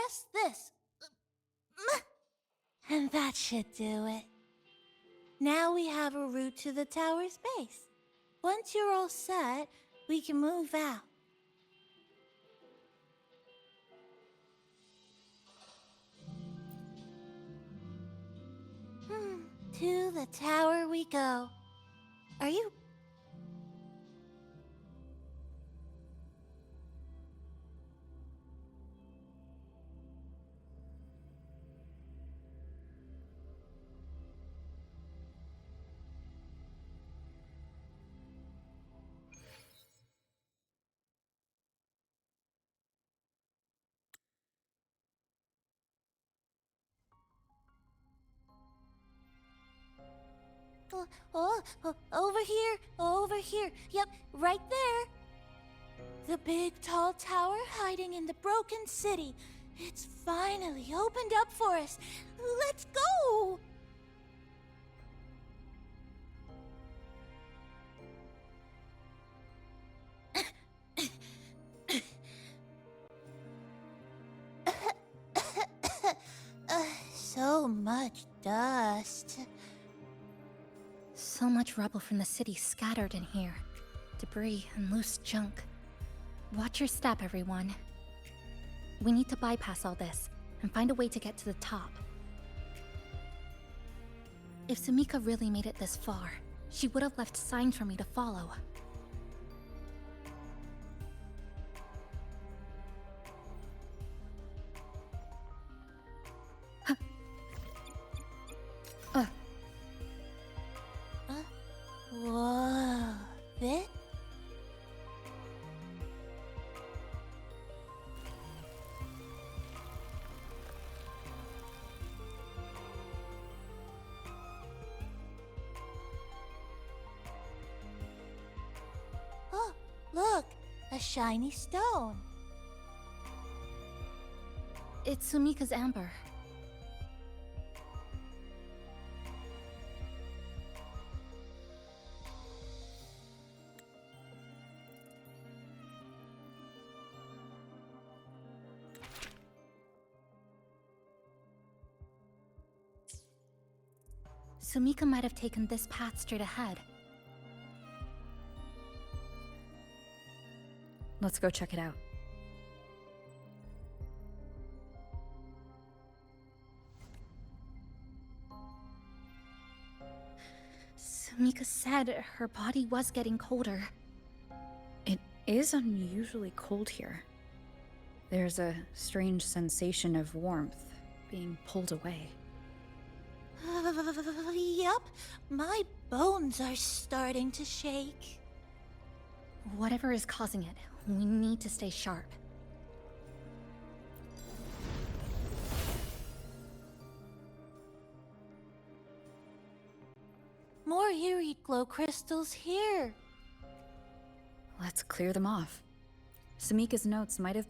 press this. And that should do it. Now we have a route to the tower's base. Once you're all set, we can move out. To the tower we go. Are you... over here. Yep, right there. The big, tall tower hiding in the broken city. It's finally opened up for us. Let's go! So much dust. So much rubble from the city scattered in here. Debris and loose junk. Watch your step, everyone. We need to bypass all this and find a way to get to the top. If Sumika really made it this far, she would have left signs for me to follow. Whoa, this? Oh, look, a shiny stone. It's Sumika's amber. Sumika might have taken this path straight ahead. Let's go check it out. Sumika said her body was getting colder. It is unusually cold here. There's a strange sensation of warmth being pulled away. Yup, my bones are starting to shake. Whatever is causing it, we need to stay sharp. More eerie glow crystals here. Let's clear them off. Sumika's notes might have...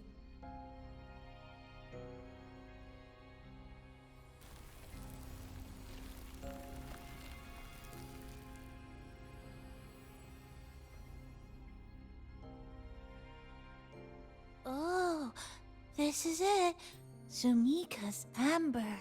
Oh, this is it. Sumika's amber.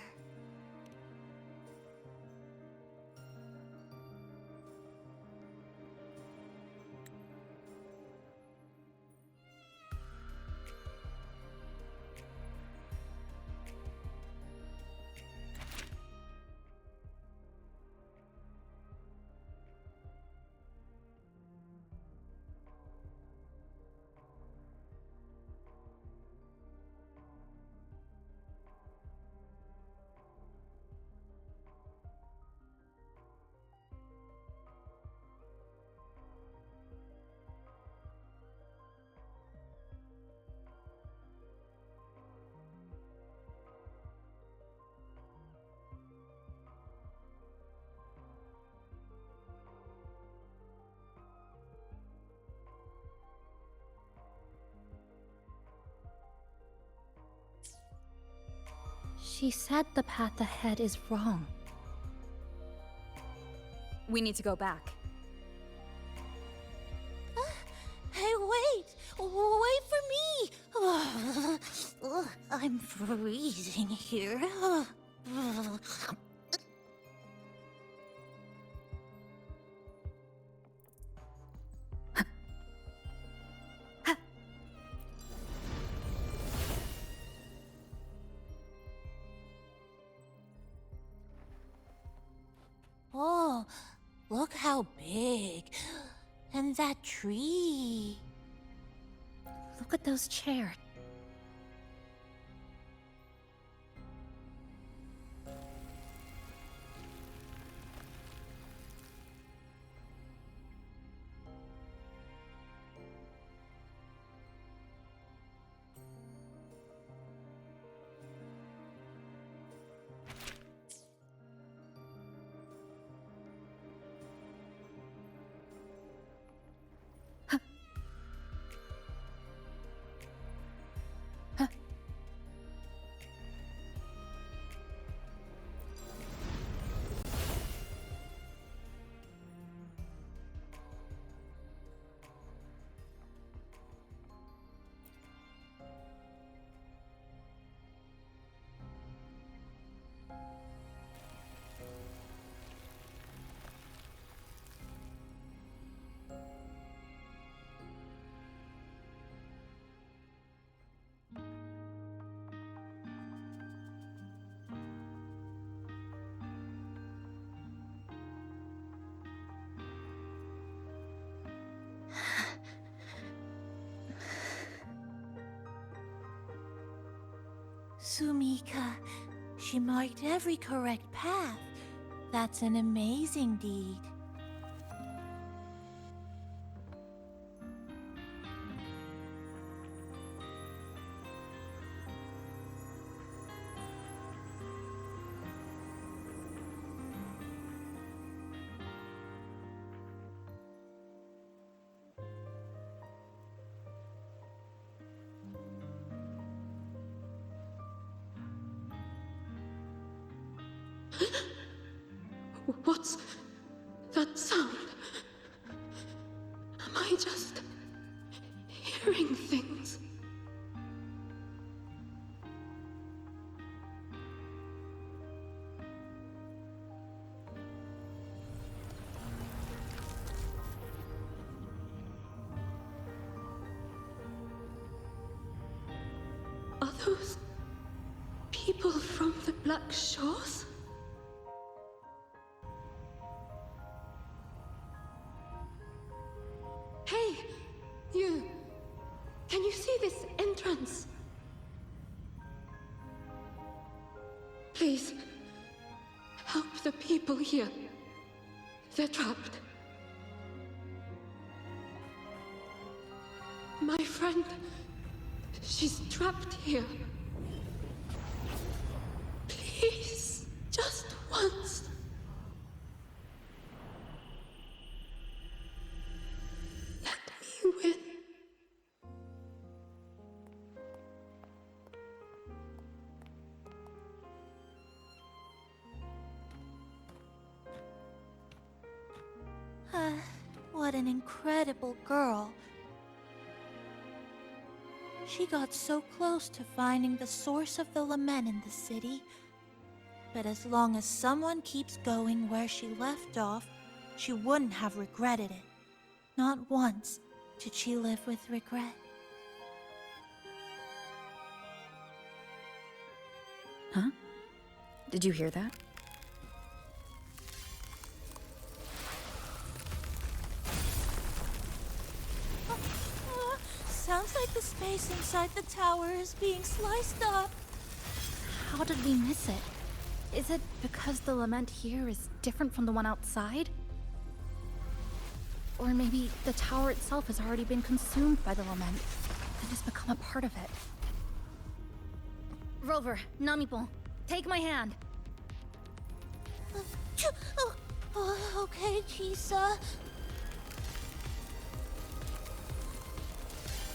She said the path ahead is wrong. We need to go back. Hey, wait! Wait for me! I'm freezing here. Oh, look how big. And that tree. Look at those chairs. Sumika, she marked every correct path. That's an amazing deed. What's that sound? Am I just hearing things? Are those people from the Black Shores? Hey, you! Can you see this entrance? Please, help the people here. They're trapped. My friend, she's trapped here. Please, just once. Let me win. What an incredible girl. She got so close to finding the source of the lament in the city. But as long as someone keeps going where she left off, she wouldn't have regretted it. Not once did she live with regret. Huh? Did you hear that? Sounds like the space inside the tower is being sliced up. How did we miss it? Is it because the lament here is different from the one outside? Or maybe the tower itself has already been consumed by the lament and has become a part of it. Rover, Namipon, take my hand. Okay, Chisa.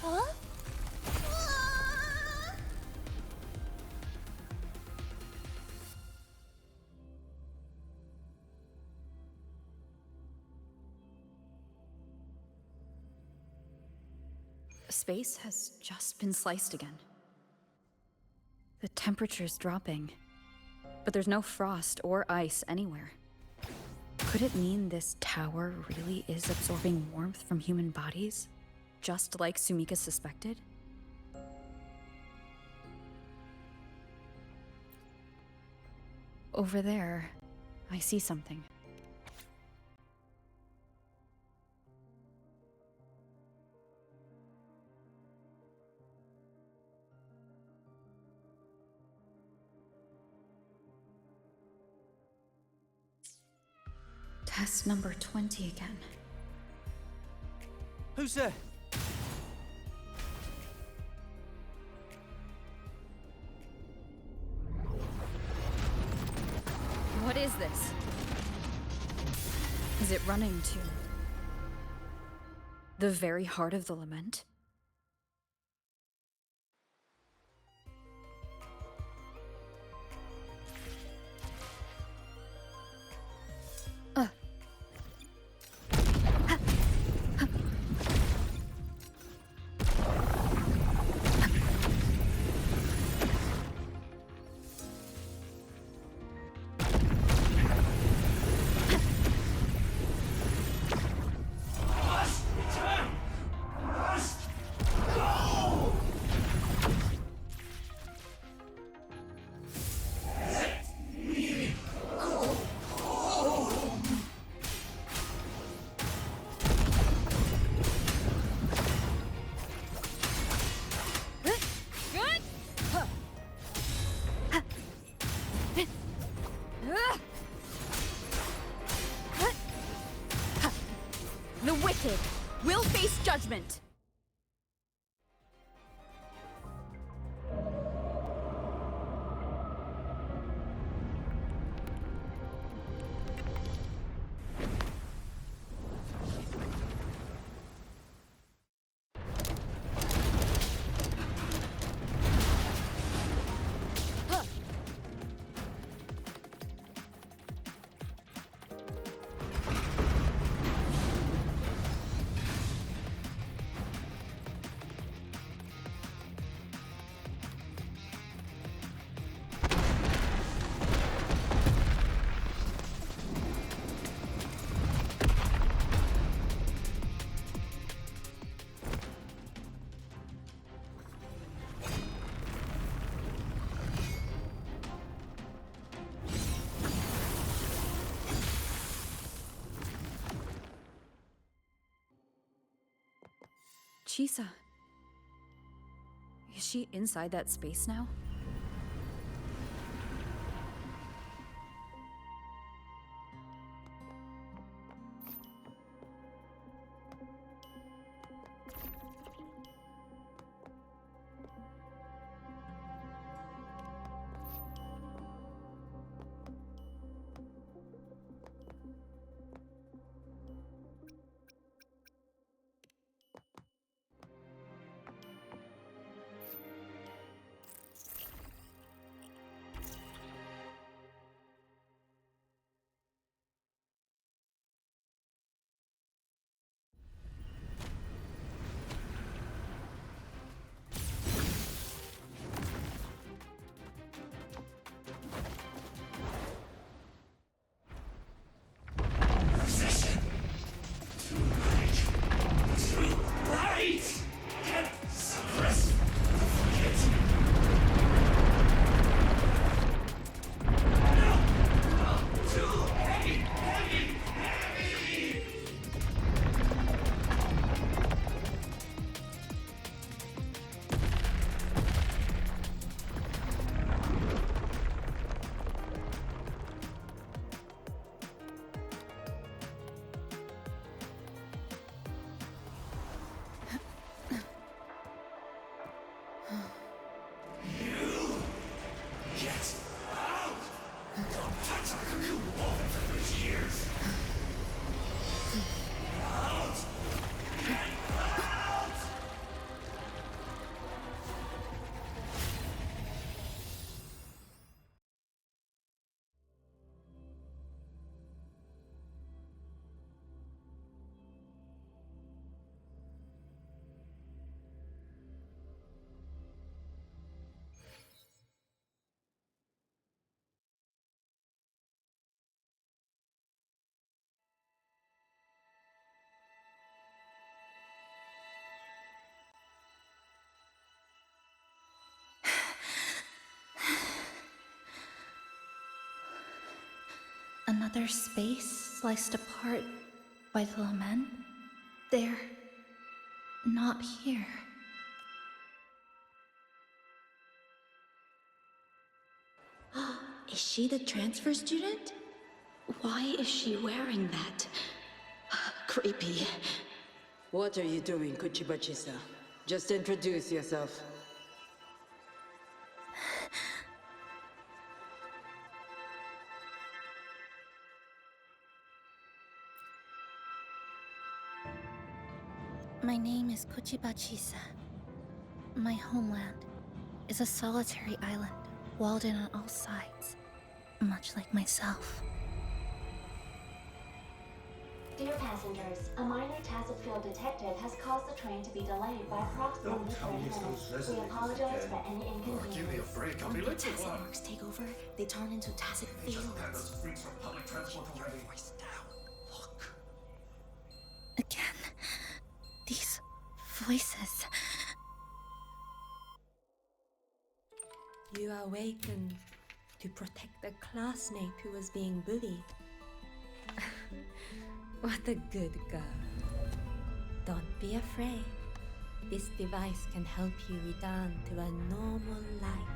Huh? space has just been sliced again. The temperature's dropping, but there's no frost or ice anywhere. Could it mean this tower really is absorbing warmth from human bodies? Just like Sumika suspected? Over there, I see something. Test number 20 again. Who's there? What is this? Is it running to the very heart of the lament? The wicked will face judgment! Chisa. Is she inside that space now? Another space sliced apart by the lament? They're not here. Is she the transfer student? Why is she wearing that? Creepy. What are you doing, Kuchibachisa? Just introduce yourself. My name is Kuchibachisa. My homeland is a solitary island, walled in on all sides, much like myself. Dear passengers, a minor tacit field detected has caused the train to be delayed by approximately 30 minutes. We apologize for any inconvenience. Give me a break, I'll be late for Tacit one. marks take over, they turn into tacit Just fields. ban those freaks from public transport already. Look. Again, these voices. You awakened to protect a classmate who was being bullied. What a good girl. Don't be afraid. This device can help you return to a normal life.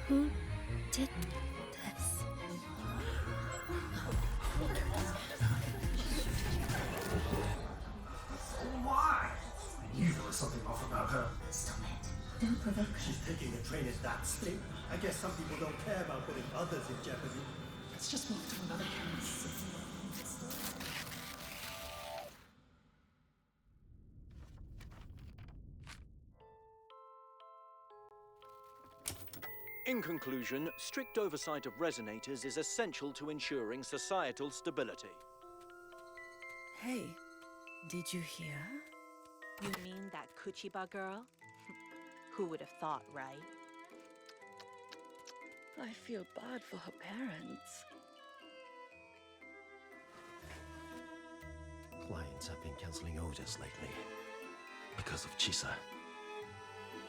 Who did this? Why? You know something off about her. Stop it. Don't provoke her. She's taking a train at that speed. I guess some people don't care about putting others in jeopardy. Let's just move to another case. In conclusion, strict oversight of resonators is essential to ensuring societal stability. Hey, did you hear? You mean that Kuchiba girl? Who would have thought, right? I feel bad for her parents. Clients have been canceling orders lately because of Chisa.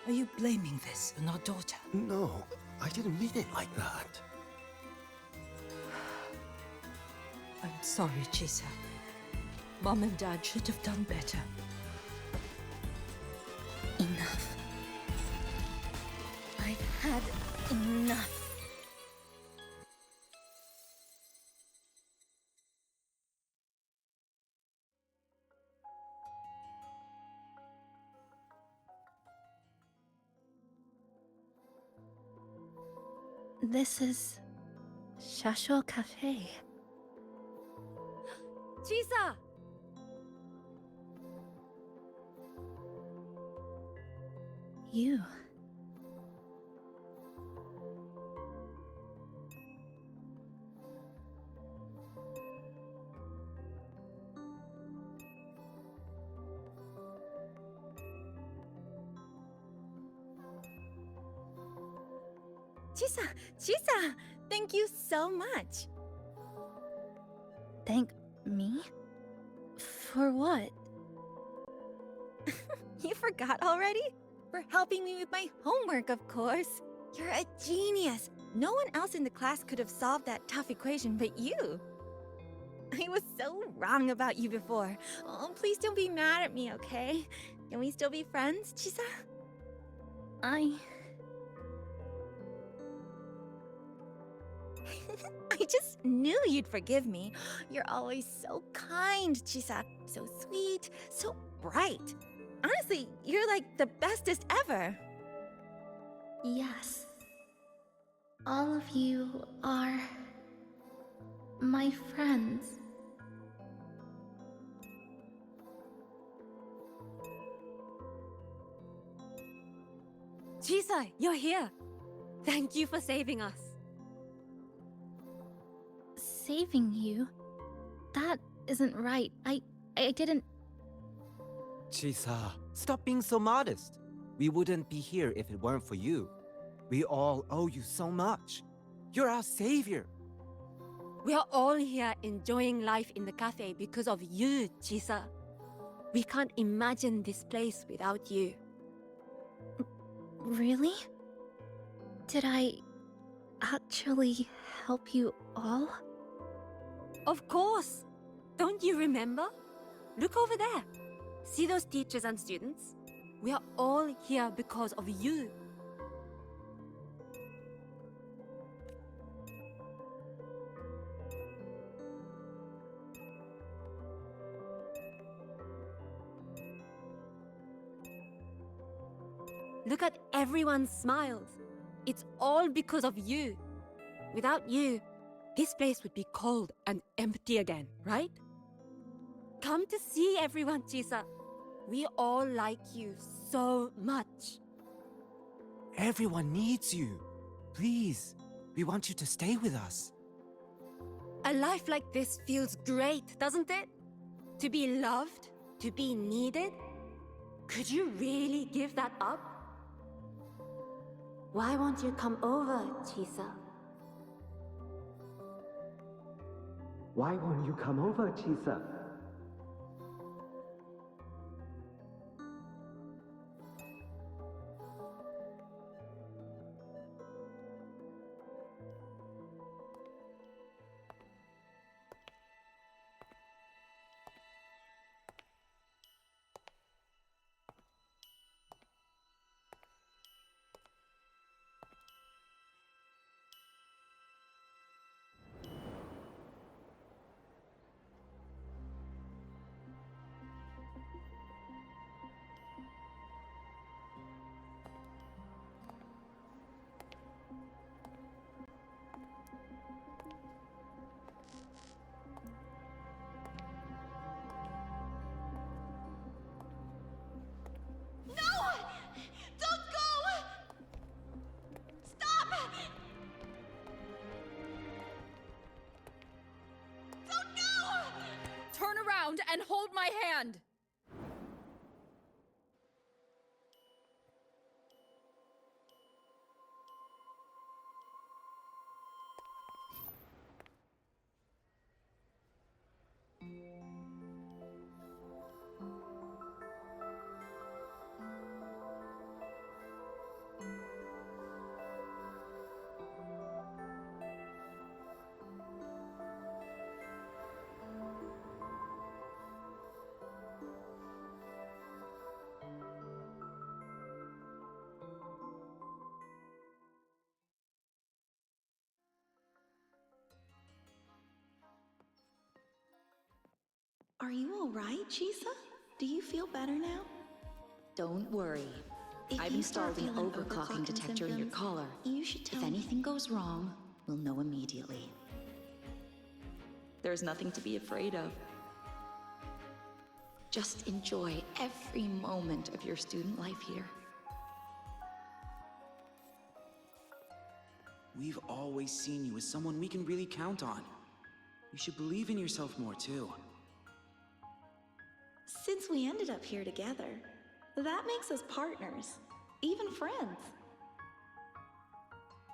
Are you blaming this on our daughter? No, I didn't mean it like that. I'm sorry, Chisa. Mom and Dad should have done better. Enough. I've had enough. This is Shasho Cafe. Chisa! You. Chisa! Thank you so much. Thank me? For what? You forgot already? For helping me with my homework, of course. You're a genius. No one else in the class could have solved that tough equation but you. I was so wrong about you before. Oh, please don't be mad at me, okay? Can we still be friends, Chisa? I just knew you'd forgive me. You're always so kind, Chisa. So sweet, so bright. Honestly, you're like the bestest ever. Yes. All of you are my friends. Chisa, you're here. Thank you for saving us. Saving you? That isn't right. I didn't... Chisa, stop being so modest. We wouldn't be here if it weren't for you. We all owe you so much. You're our savior. We are all here enjoying life in the cafe because of you, Chisa. We can't imagine this place without you. Really? Did I actually help you all? Of course! Don't you remember? Look over there. See those teachers and students? We are all here because of you. Look at everyone's smiles. It's all because of you. Without you, this place would be cold and empty again, right? Come to see everyone, Chisa. We all like you so much. Everyone needs you. Please, we want you to stay with us. A life like this feels great, doesn't it? To be loved, to be needed. Could you really give that up? Why won't you come over, Chisa? Why won't you come over, Chisa? Turn around and hold my hand! Are you all right, Chisa? Do you feel better now? Don't worry. If I've you installed start an feeling overclocking detector in your symptoms, collar. You should tell If me. anything goes wrong, we'll know immediately. There's nothing to be afraid of. Just enjoy every moment of your student life here. We've always seen you as someone we can really count on. You should believe in yourself more, too. Since we ended up here together, that makes us partners, even friends.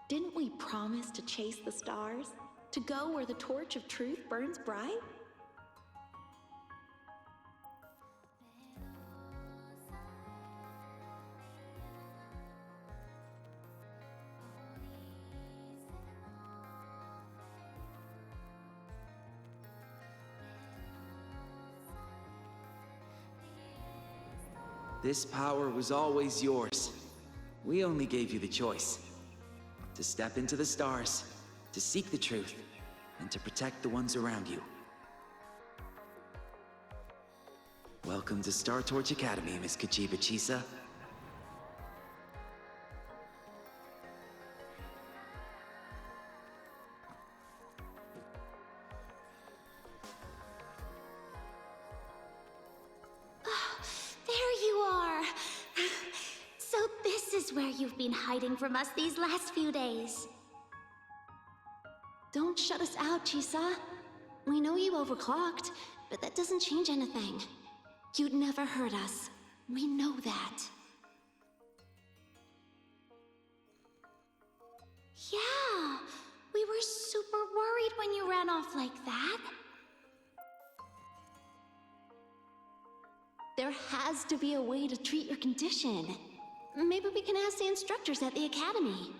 Didn't we promise to chase the stars? To go where the torch of truth burns bright? This power was always yours. We only gave you the choice. To step into the stars, to seek the truth, and to protect the ones around you. Welcome to Star Torch Academy, Miss Chp2. There you are! So this is where you've been hiding from us these last few days. Don't shut us out, Chisa. We know you overclocked, but that doesn't change anything. You'd never hurt us. We know that. Yeah, we were super worried when you ran off like that. There has to be a way to treat your condition. Maybe we can ask the instructors at the academy.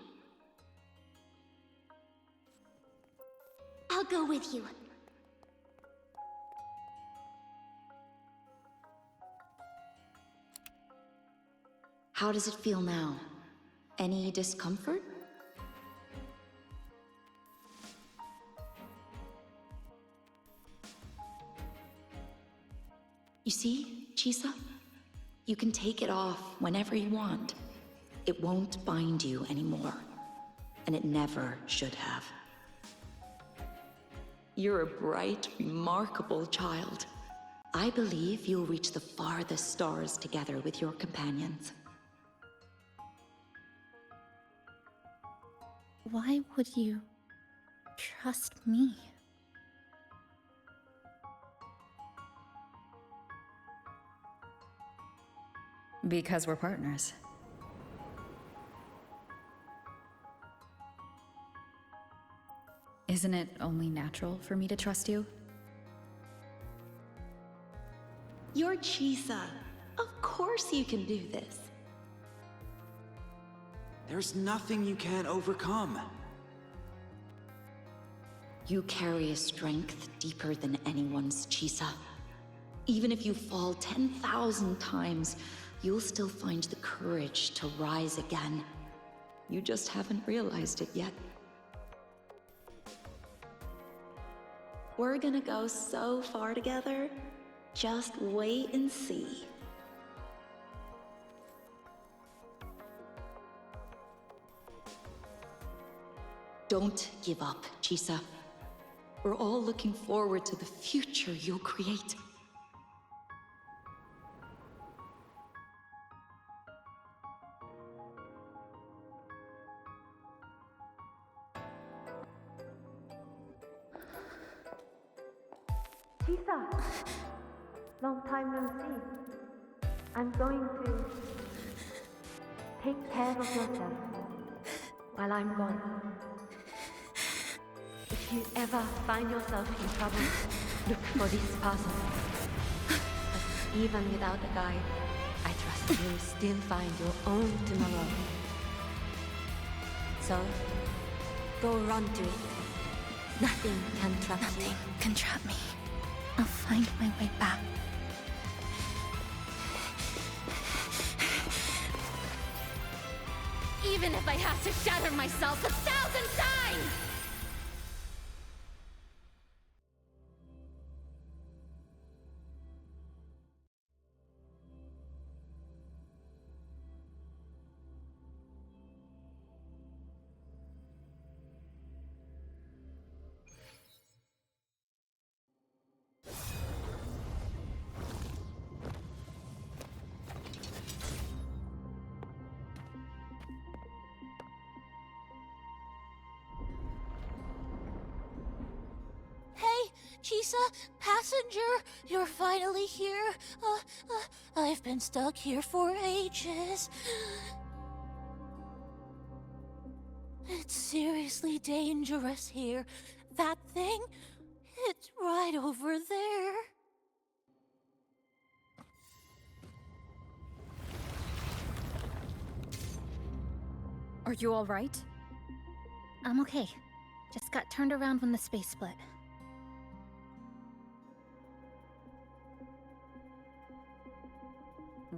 I'll go with you. How does it feel now? Any discomfort? You see, Chisa? You can take it off whenever you want. It won't bind you anymore. And it never should have. You're a bright, remarkable child. I believe you'll reach the farthest stars together with your companions. Why would you trust me? Because we're partners. Isn't it only natural for me to trust you? You're Chisa. Of course you can do this. There's nothing you can't overcome. You carry a strength deeper than anyone's, Chisa. Even if you fall 10,000 times, you'll still find the courage to rise again. You just haven't realized it yet. We're gonna go so far together. Just wait and see. Don't give up, Chisa. We're all looking forward to the future you'll create. Chisa! Long time no see. I'm going to take care of yourself while I'm gone. If you ever find yourself in trouble, look for this person. But even without a guide, I trust you'll still find your own tomorrow. So, go run to it. Nothing can trap you. Nothing can trap me. I'll find my way back. Even if I have to shatter myself 1,000 times! Chisa, passenger, you're finally here. I've been stuck here for ages. It's seriously dangerous here. That thing, it's right over there. Are you all right? I'm okay. Just got turned around when the space split.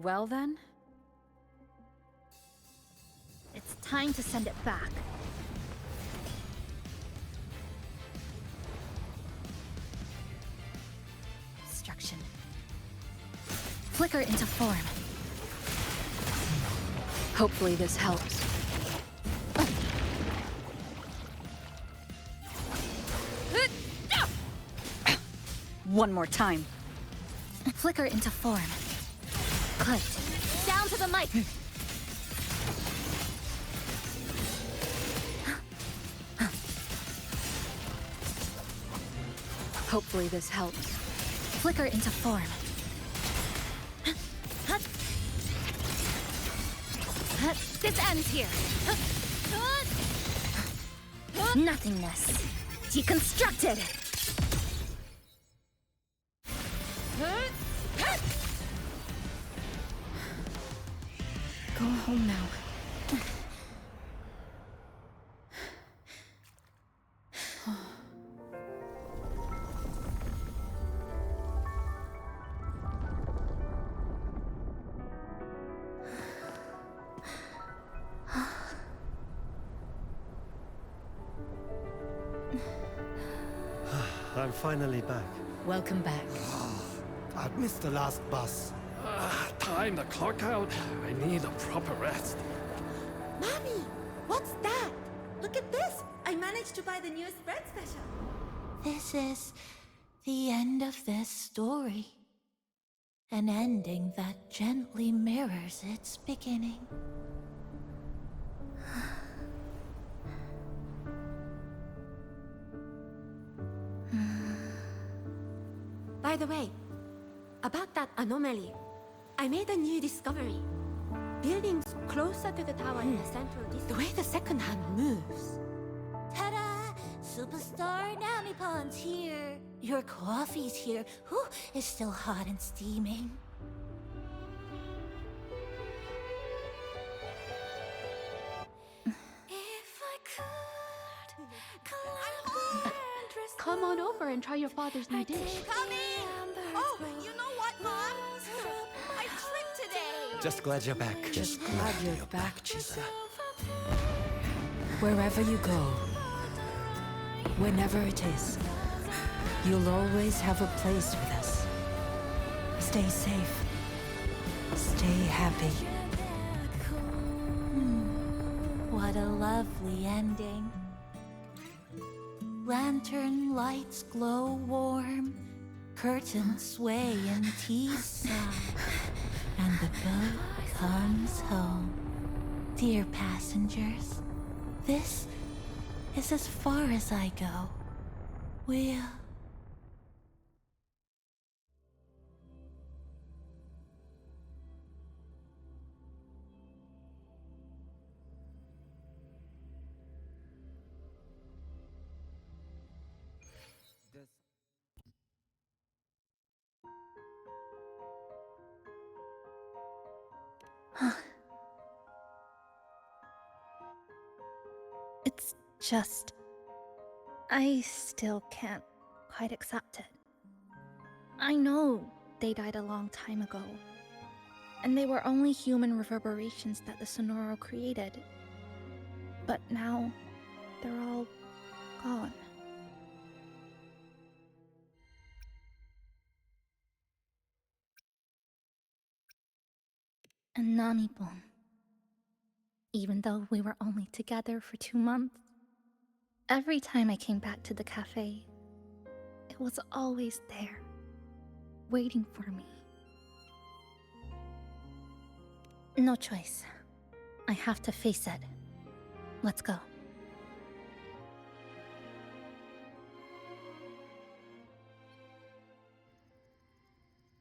Well then? It's time to send it back. Destruction. Flicker into form. Hopefully this helps. One more time. Flicker into form. Good. Down to the mic! Hopefully this helps. Flicker into form. This ends here. Nothingness. Deconstructed! Go home now. I'm finally back. Welcome back. I've missed the last bus. Time to clock out. I need a proper rest. Mommy, what's that? Look at this! I managed to buy the newest bread special. This is the end of this story. An ending that gently mirrors its beginning. By the way, about that anomaly, I made a new discovery. Buildings closer to the tower in the central district. The way the second hand moves. Ta-da! Superstar Namipon's here. Your coffee's here. Whew, it's still hot and steaming. Come on over and try your father's new dish. Coming! Oh, you know what, Mom? I tripped today! Just glad you're back. Just glad you're back, Chisa. Wherever you go, whenever it is, you'll always have a place with us. Stay safe. Stay happy. What a lovely ending. Lantern lights glow warm, curtains sway in tea sigh, and the boat comes home. Dear passengers, this is as far as I go. We'll... It's just... I still can't quite accept it. I know they died a long time ago, and they were only human reverberations that the Sonoro created. But now, they're all gone. And Namipon. Even though we were only together for 2 months, every time I came back to the cafe, it was always there, waiting for me. No choice. I have to face it. Let's go.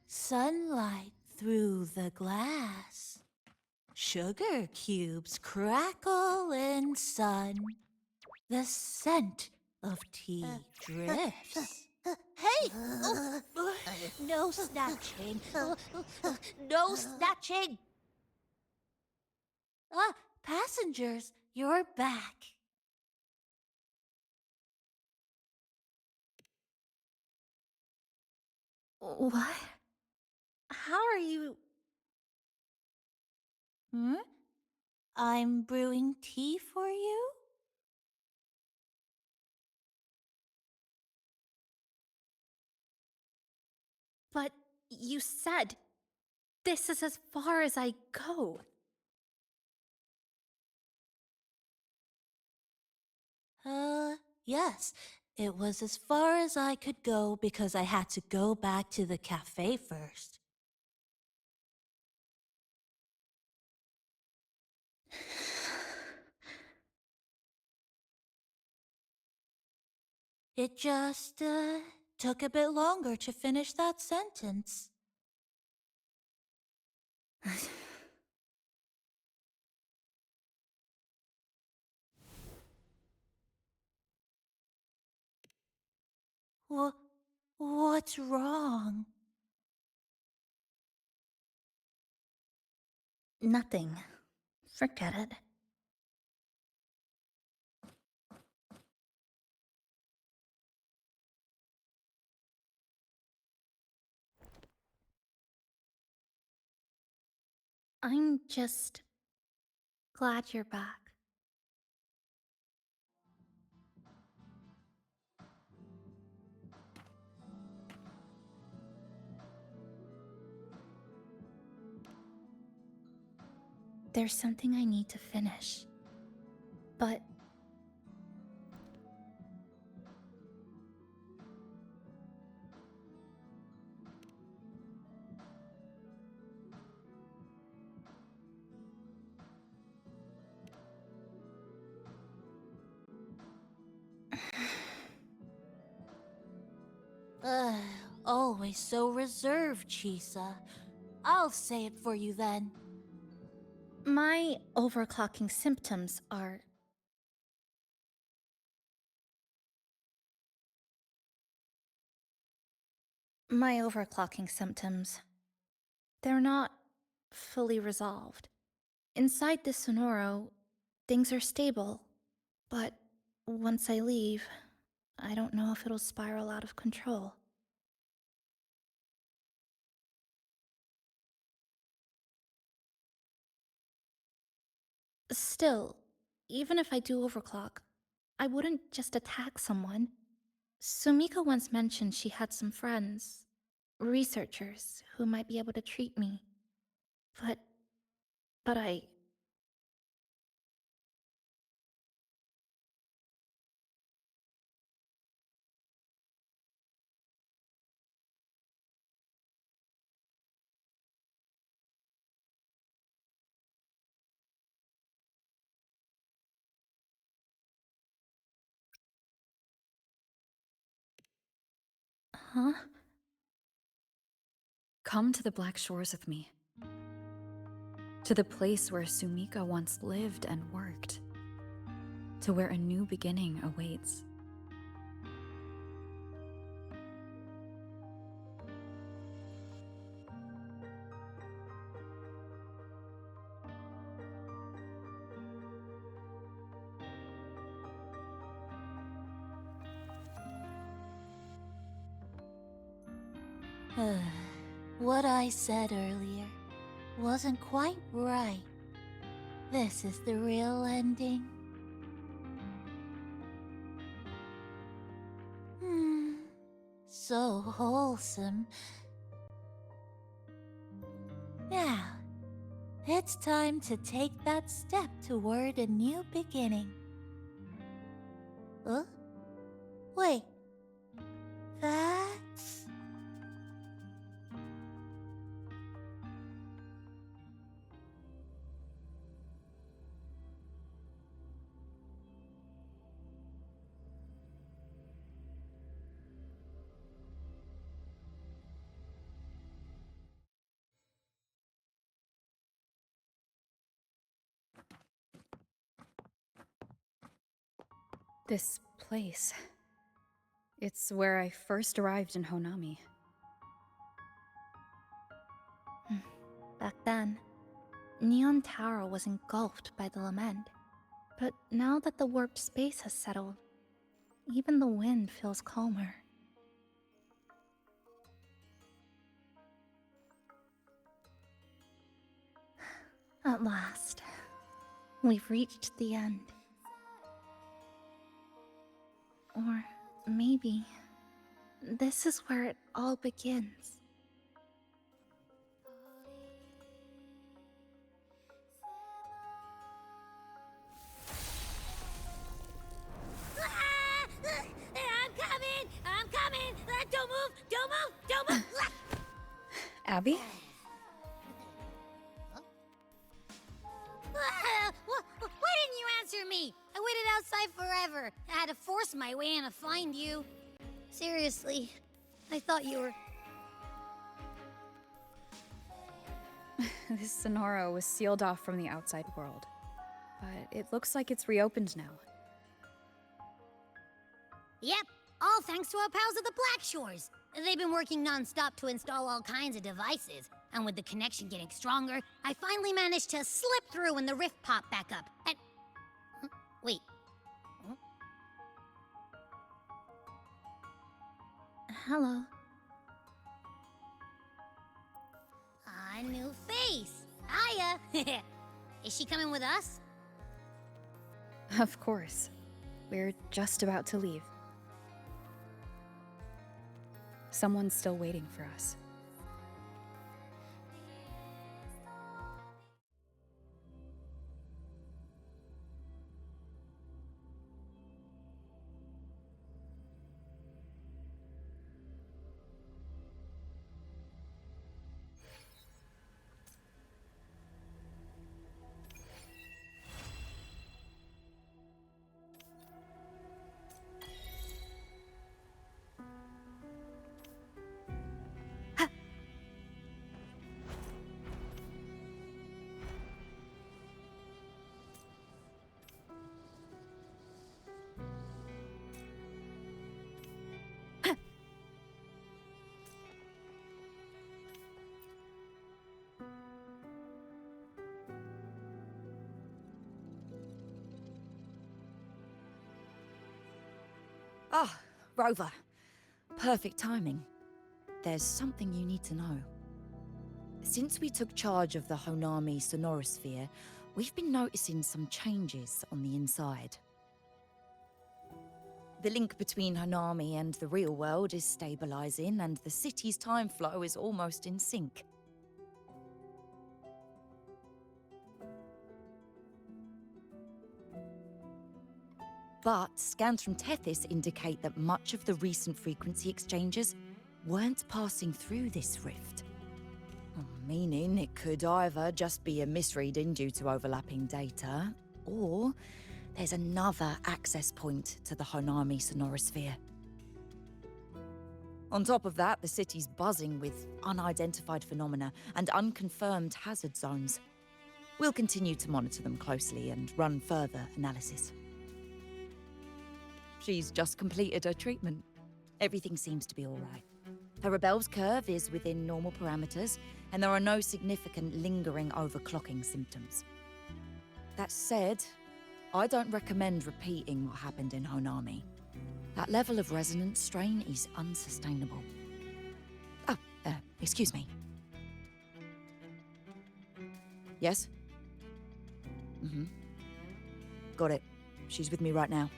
Sunlight through the glass. Sugar cubes crackle in sun. The scent of tea drifts. Hey! Oh, no snatching. No snatching! Ah, passengers, you're back. What? How are you... I'm brewing tea for you? But you said this is as far as I go. Yes. It was as far as I could go because I had to go back to the cafe first. It just, took a bit longer to finish that sentence. What's wrong? Nothing. Forget it. I'm just glad you're back. There's something I need to finish. But... Always so reserved, Chisa. I'll say it for you then. My overclocking symptoms are... My overclocking symptoms... They're not fully resolved. Inside the Sonoro, things are stable, but once I leave, I don't know if it'll spiral out of control. Still, even if I do overclock, I wouldn't just attack someone. Sumika once mentioned she had some friends, researchers, who might be able to treat me. But I... Huh? Come to the Black Shores with me. To the place where Sumika once lived and worked. To where a new beginning awaits. What I said earlier wasn't quite right. This is the real ending. So wholesome. Now, it's time to take that step toward a new beginning. Huh? Wait. That's... This place. It's where I first arrived in Honami. Back then, Neon Tower was engulfed by the lament. But now that the warped space has settled, even the wind feels calmer. At last, we've reached the end. Or maybe this is where it all begins. I'm coming! Don't move! Don't move! Don't move! Abby? Why didn't you answer me? I waited outside forever. I had to force my way in to find you. Seriously, I thought you were... This Sonoro was sealed off from the outside world. But it looks like it's reopened now. Yep, all thanks to our pals at the Black Shores. They've been working non-stop to install all kinds of devices. And with the connection getting stronger, I finally managed to slip through when the rift popped back up. And... Huh? Wait. Huh? Hello. A new face. Hiya. Is she coming with us? Of course. We're just about to leave. Someone's still waiting for us. Ah, Rover. Perfect timing. There's something you need to know. Since we took charge of the Honami Sonorosphere, we've been noticing some changes on the inside. The link between Honami and the real world is stabilizing, and the city's time flow is almost in sync. But scans from Tethys indicate that much of the recent frequency exchanges weren't passing through this rift. Meaning it could either just be a misreading due to overlapping data, or there's another access point to the Honami Sonorosphere. On top of that, the city's buzzing with unidentified phenomena and unconfirmed hazard zones. We'll continue to monitor them closely and run further analysis. She's just completed her treatment. Everything seems to be all right. Her rebel's curve is within normal parameters, and there are no significant lingering overclocking symptoms. That said, I don't recommend repeating what happened in Honami. That level of resonance strain is unsustainable. Oh, excuse me. Yes? Got it. She's with me right now.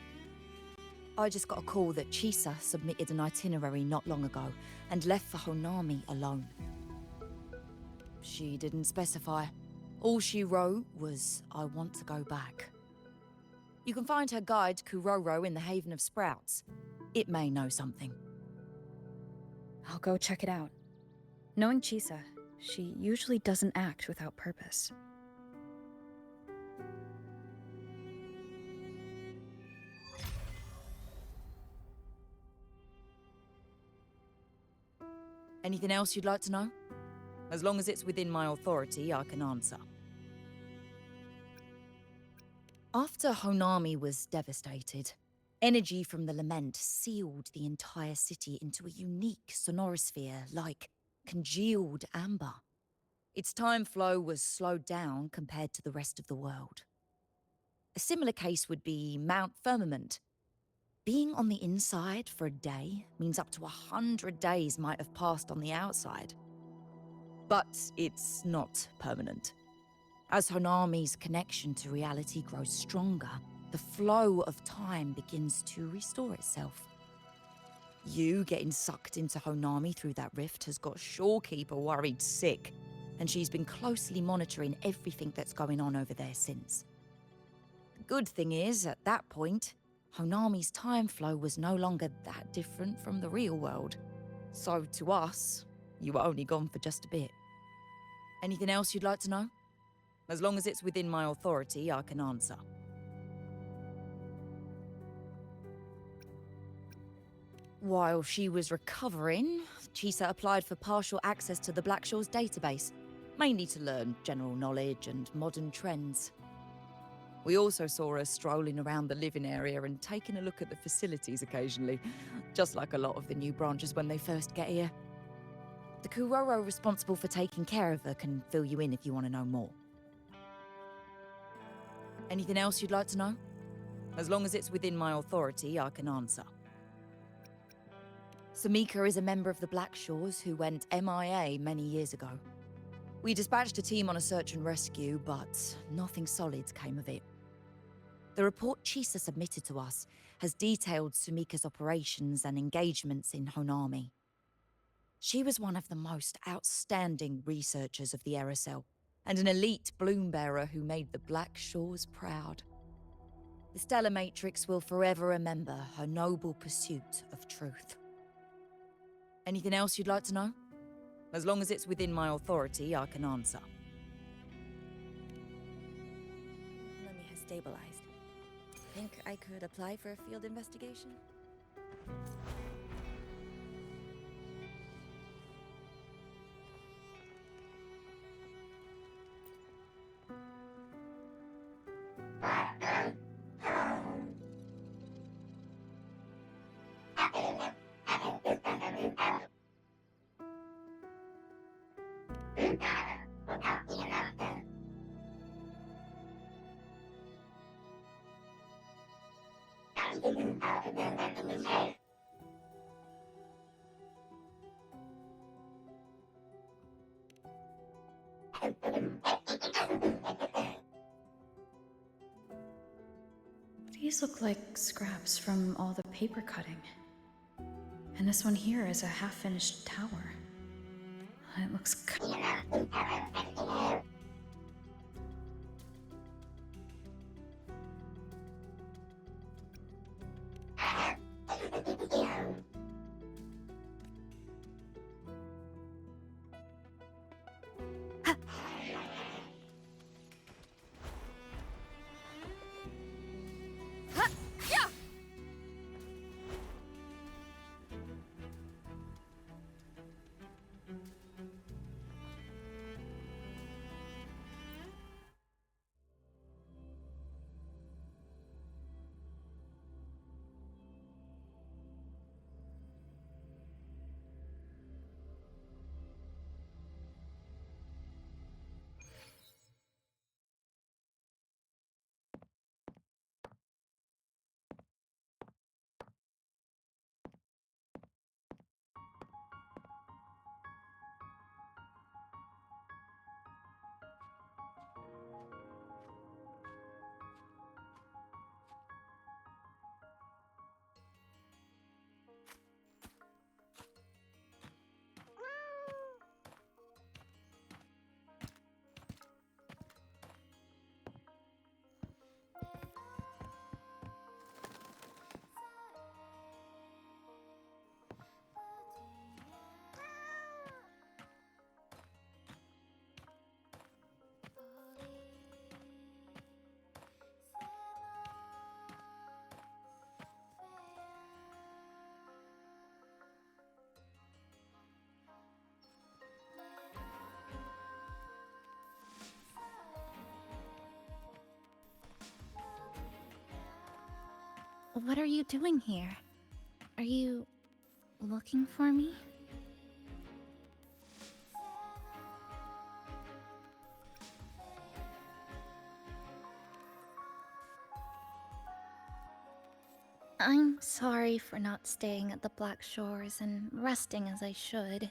I just got a call that Chisa submitted an itinerary not long ago and left for Honami alone. She didn't specify. All she wrote was, "I want to go back." You can find her guide, Kuroro, in the Haven of Sprouts. It may know something. I'll go check it out. Knowing Chisa, she usually doesn't act without purpose. Anything else you'd like to know? As long as it's within my authority, I can answer. After Honami was devastated, energy from the lament sealed the entire city into a unique sonorosphere like congealed amber. Its time flow was slowed down compared to the rest of the world. A similar case would be Mount Firmament. Being on the inside for a day means up to 100 days might have passed on the outside. But it's not permanent. As Honami's connection to reality grows stronger, the flow of time begins to restore itself. You getting sucked into Honami through that rift has got Shorekeeper worried sick, and she's been closely monitoring everything that's going on over there since. The good thing is, at that point, Honami's time flow was no longer that different from the real world. So to us, you were only gone for just a bit. Anything else you'd like to know? As long as it's within my authority, I can answer. While she was recovering, Chisa applied for partial access to the Blackshaw's database, mainly to learn general knowledge and modern trends. We also saw her strolling around the living area and taking a look at the facilities occasionally, just like a lot of the new branches when they first get here. The Kuroro responsible for taking care of her can fill you in if you want to know more. Anything else you'd like to know? As long as it's within my authority, I can answer. Samika is a member of the Blackshaws who went MIA many years ago. We dispatched a team on a search and rescue, but nothing solid came of it. The report Chisa submitted to us has detailed Sumika's operations and engagements in Honami. She was one of the most outstanding researchers of the Aerocell, and an elite bloom bearer who made the Blackshaws proud. The Stellar Matrix will forever remember her noble pursuit of truth. Anything else you'd like to know? As long as it's within my authority, I can answer. Mummy has stabilized. Think I could apply for a field investigation? These look like scraps from all the paper cutting. And this one here is a half-finished tower. It looks What are you doing here? Are you looking for me? I'm sorry for not staying at the Black Shores and resting as I should.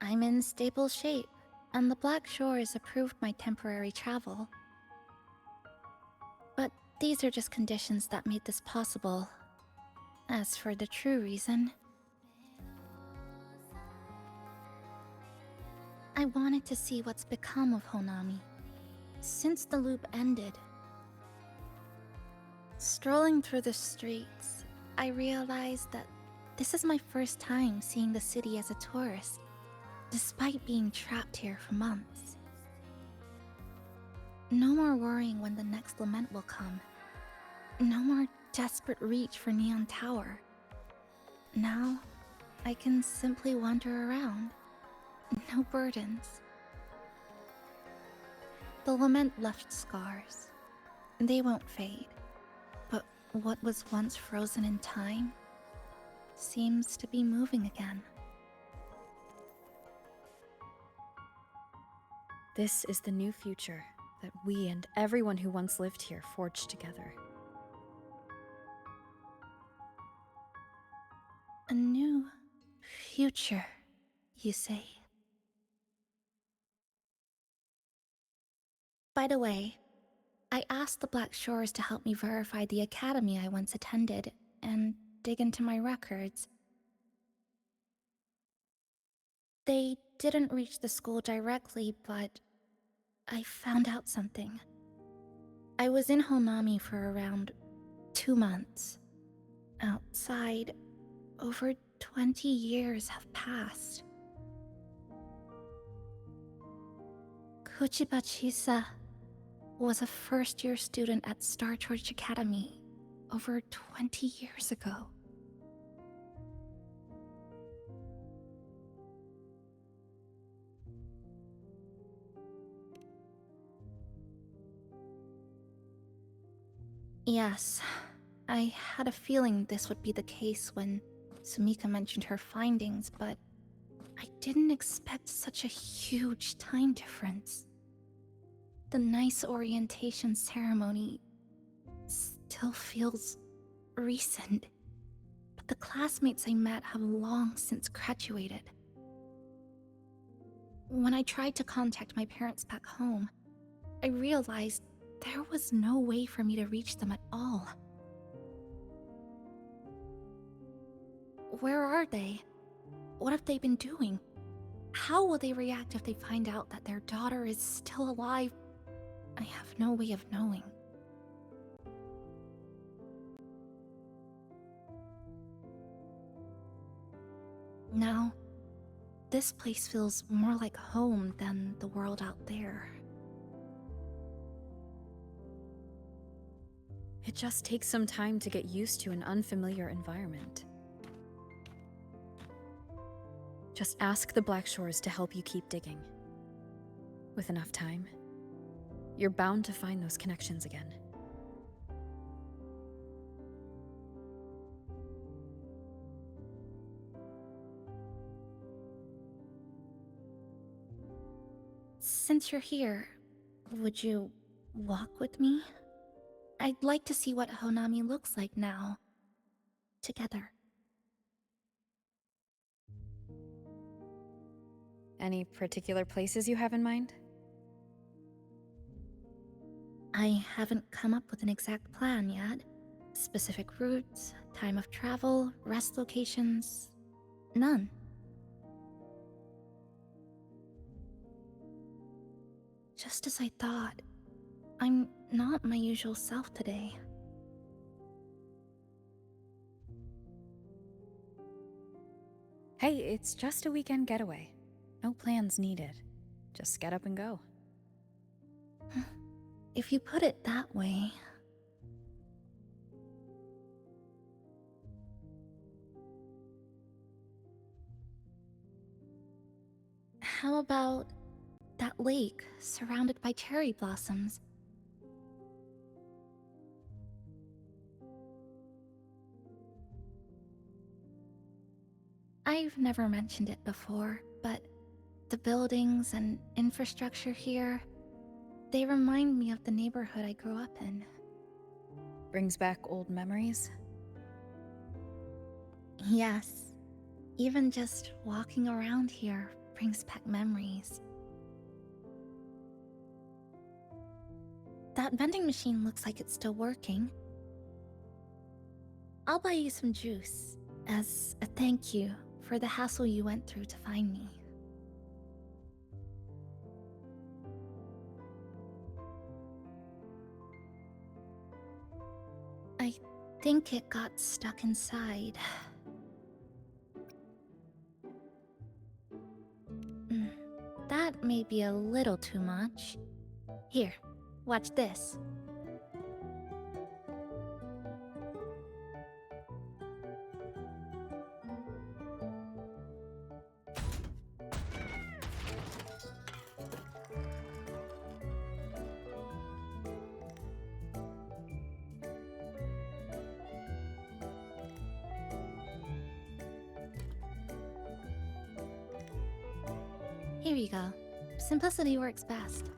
I'm in stable shape, and the Black Shores approved my temporary travel. But these are just conditions that made this possible. As for the true reason, I wanted to see what's become of Honami since the loop ended. Strolling through the streets, I realized that this is my first time seeing the city as a tourist, despite being trapped here for months. No more worrying when the next lament will come. No more desperate reach for Neon Tower. Now, I can simply wander around. No burdens. The lament left scars. They won't fade. But what was once frozen in time seems to be moving again. This is the new future that we and everyone who once lived here forged together. A new future, you say? By the way, I asked the Black Shores to help me verify the academy I once attended and dig into my records. They didn't reach the school directly, but I found out something. I was in Honami for around 2 months. Outside, over 20 years have passed. Chp2 was a first-year student at Star Church Academy over 20 years ago. Yes, I had a feeling this would be the case when Sumika mentioned her findings, but I didn't expect such a huge time difference. The nice orientation ceremony still feels recent, but the classmates I met have long since graduated. When I tried to contact my parents back home, I realized there was no way for me to reach them at all. Where are they? What have they been doing? How will they react if they find out that their daughter is still alive? I have no way of knowing. Now, this place feels more like home than the world out there. It just takes some time to get used to an unfamiliar environment. Just ask the Black Shores to help you keep digging. With enough time, you're bound to find those connections again. Since you're here, would you walk with me? I'd like to see what Honami looks like now. Together. Any particular places you have in mind? I haven't come up with an exact plan yet. Specific routes, time of travel, rest locations... none. Just as I thought, I'm not my usual self today. Hey, it's just a weekend getaway. No plans needed. Just get up and go. If you put it that way... How about that lake surrounded by cherry blossoms? I've never mentioned it before, but the buildings and infrastructure here, they remind me of the neighborhood I grew up in. Brings back old memories? Yes. Even just walking around here brings back memories. That vending machine looks like it's still working. I'll buy you some juice as a thank you for the hassle you went through to find me. I think it got stuck inside. That may be a little too much. Here, watch this. Here you go. Simplicity works best.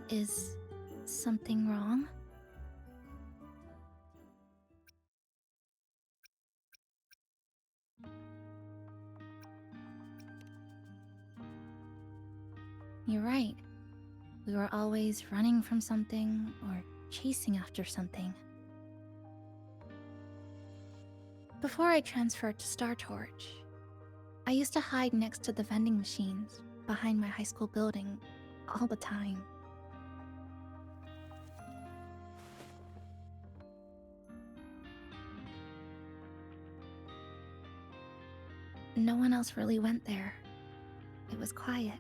Is something wrong? You're right. We were always running from something or chasing after something. Before I transferred to Star Torch, I used to hide next to the vending machines behind my high school building all the time. No one else really went there. It was quiet.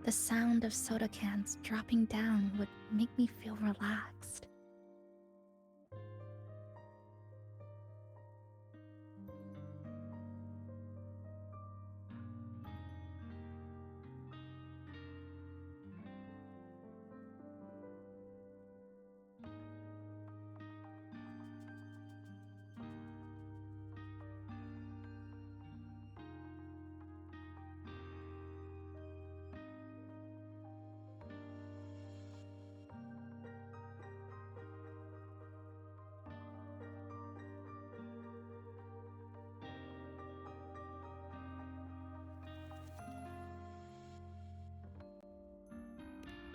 The sound of soda cans dropping down would make me feel relaxed.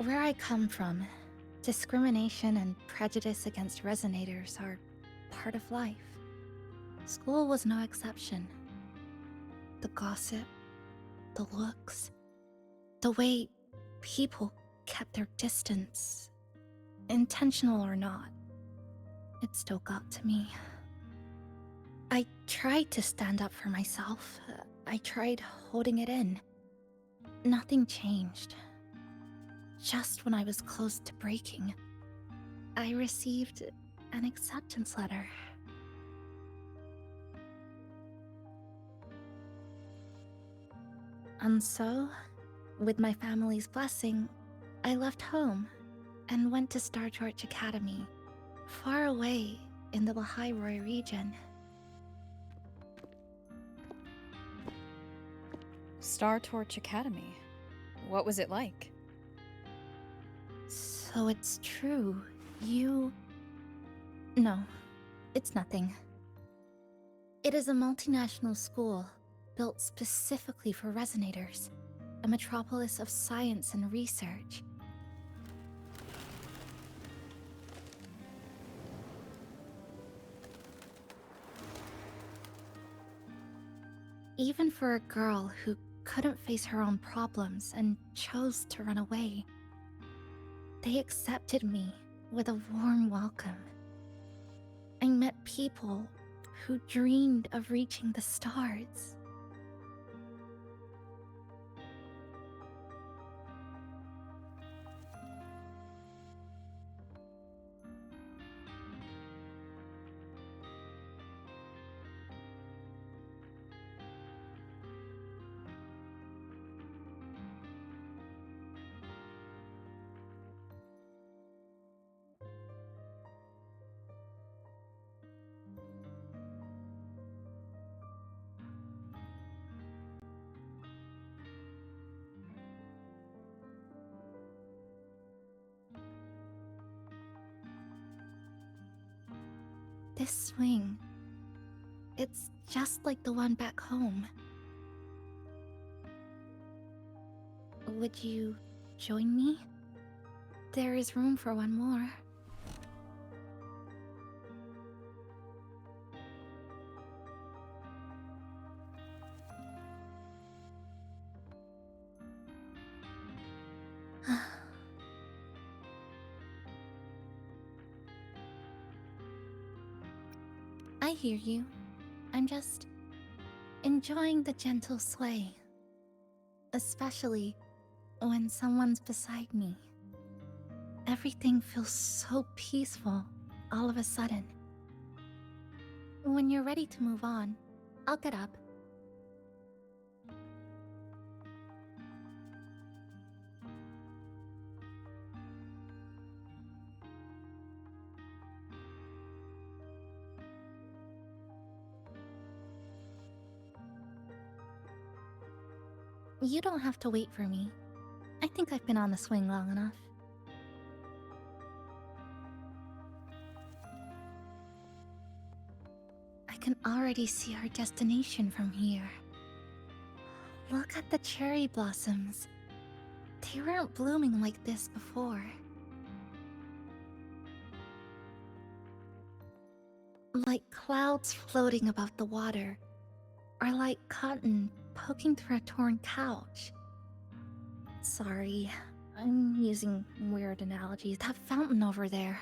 Where I come from, discrimination and prejudice against resonators are part of life. School was no exception. The gossip, the looks, the way people kept their distance, intentional or not, it still got to me. I tried to stand up for myself. I tried holding it in. Nothing changed. Just when I was close to breaking, I received an acceptance letter. And so, with my family's blessing, I left home and went to Star Torch Academy, far away in the Lahai region. Star Torch Academy. What was it like? So it's true, you... No, it's nothing. It is a multinational school built specifically for resonators, a metropolis of science and research. Even for a girl who couldn't face her own problems and chose to run away, they accepted me with a warm welcome. I met people who dreamed of reaching the stars. This swing, it's just like the one back home. Would you join me? There is room for one more. I hear you. I'm just enjoying the gentle sway. Especially when someone's beside me. Everything feels so peaceful all of a sudden. When you're ready to move on, I'll get up. You don't have to wait for me. I think I've been on the swing long enough. I can already see our destination from here. Look at the cherry blossoms. They weren't blooming like this before. Like clouds floating above the water, or like cotton poking through a torn couch. Sorry, I'm using weird analogies. That fountain over there,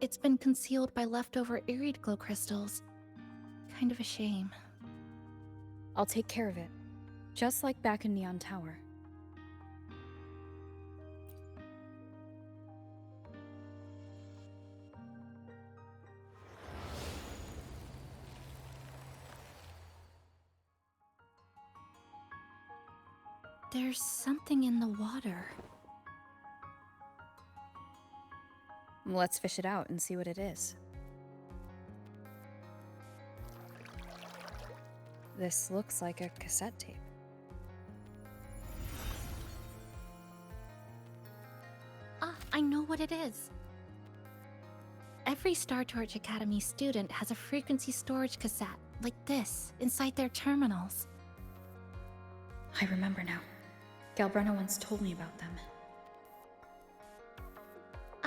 it's been concealed by leftover irid glow crystals. Kind of a shame. I'll take care of it. Just like back in Neon Tower. There's something in the water. Let's fish it out and see what it is. This looks like a cassette tape. Ah, I know what it is. Every Star Torch Academy student has a frequency storage cassette, like this, inside their terminals. I remember now. Galbrenna once told me about them.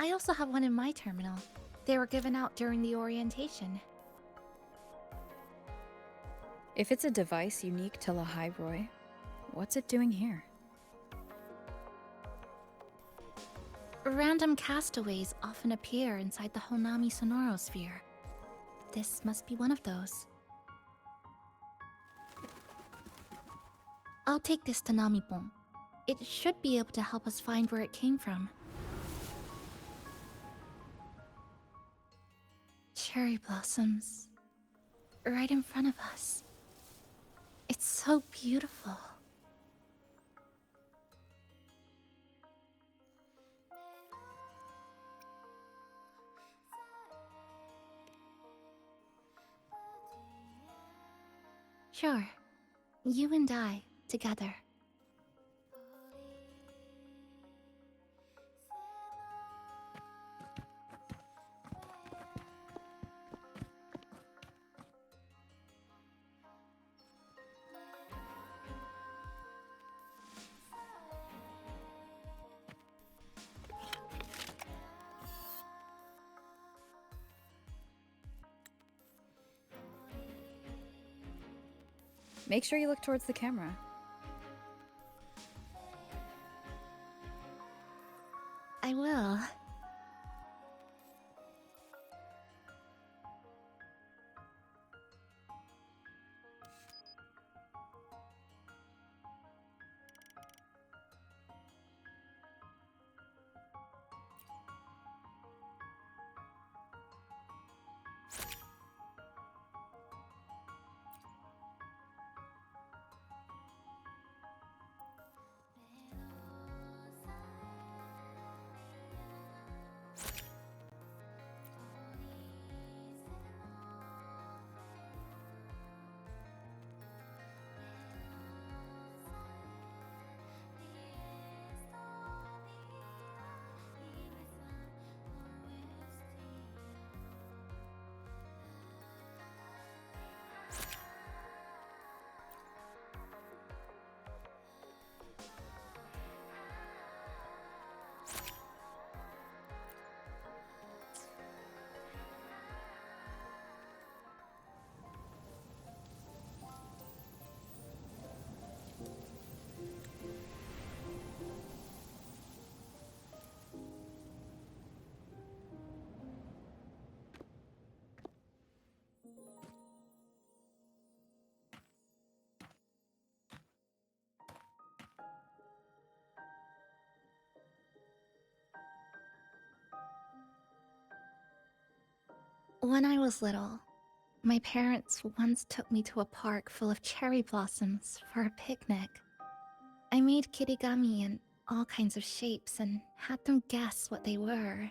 I also have one in my terminal. They were given out during the orientation. If it's a device unique to Lahaibroy, what's it doing here? Random castaways often appear inside the Honami sonorosphere. This must be one of those. I'll take this to Namipon. It should be able to help us find where it came from. Cherry blossoms. Right in front of us. It's so beautiful. Sure. You and I, together. Make sure you look towards the camera. I will. When I was little, my parents once took me to a park full of cherry blossoms for a picnic. I made kirigami in all kinds of shapes and had them guess what they were.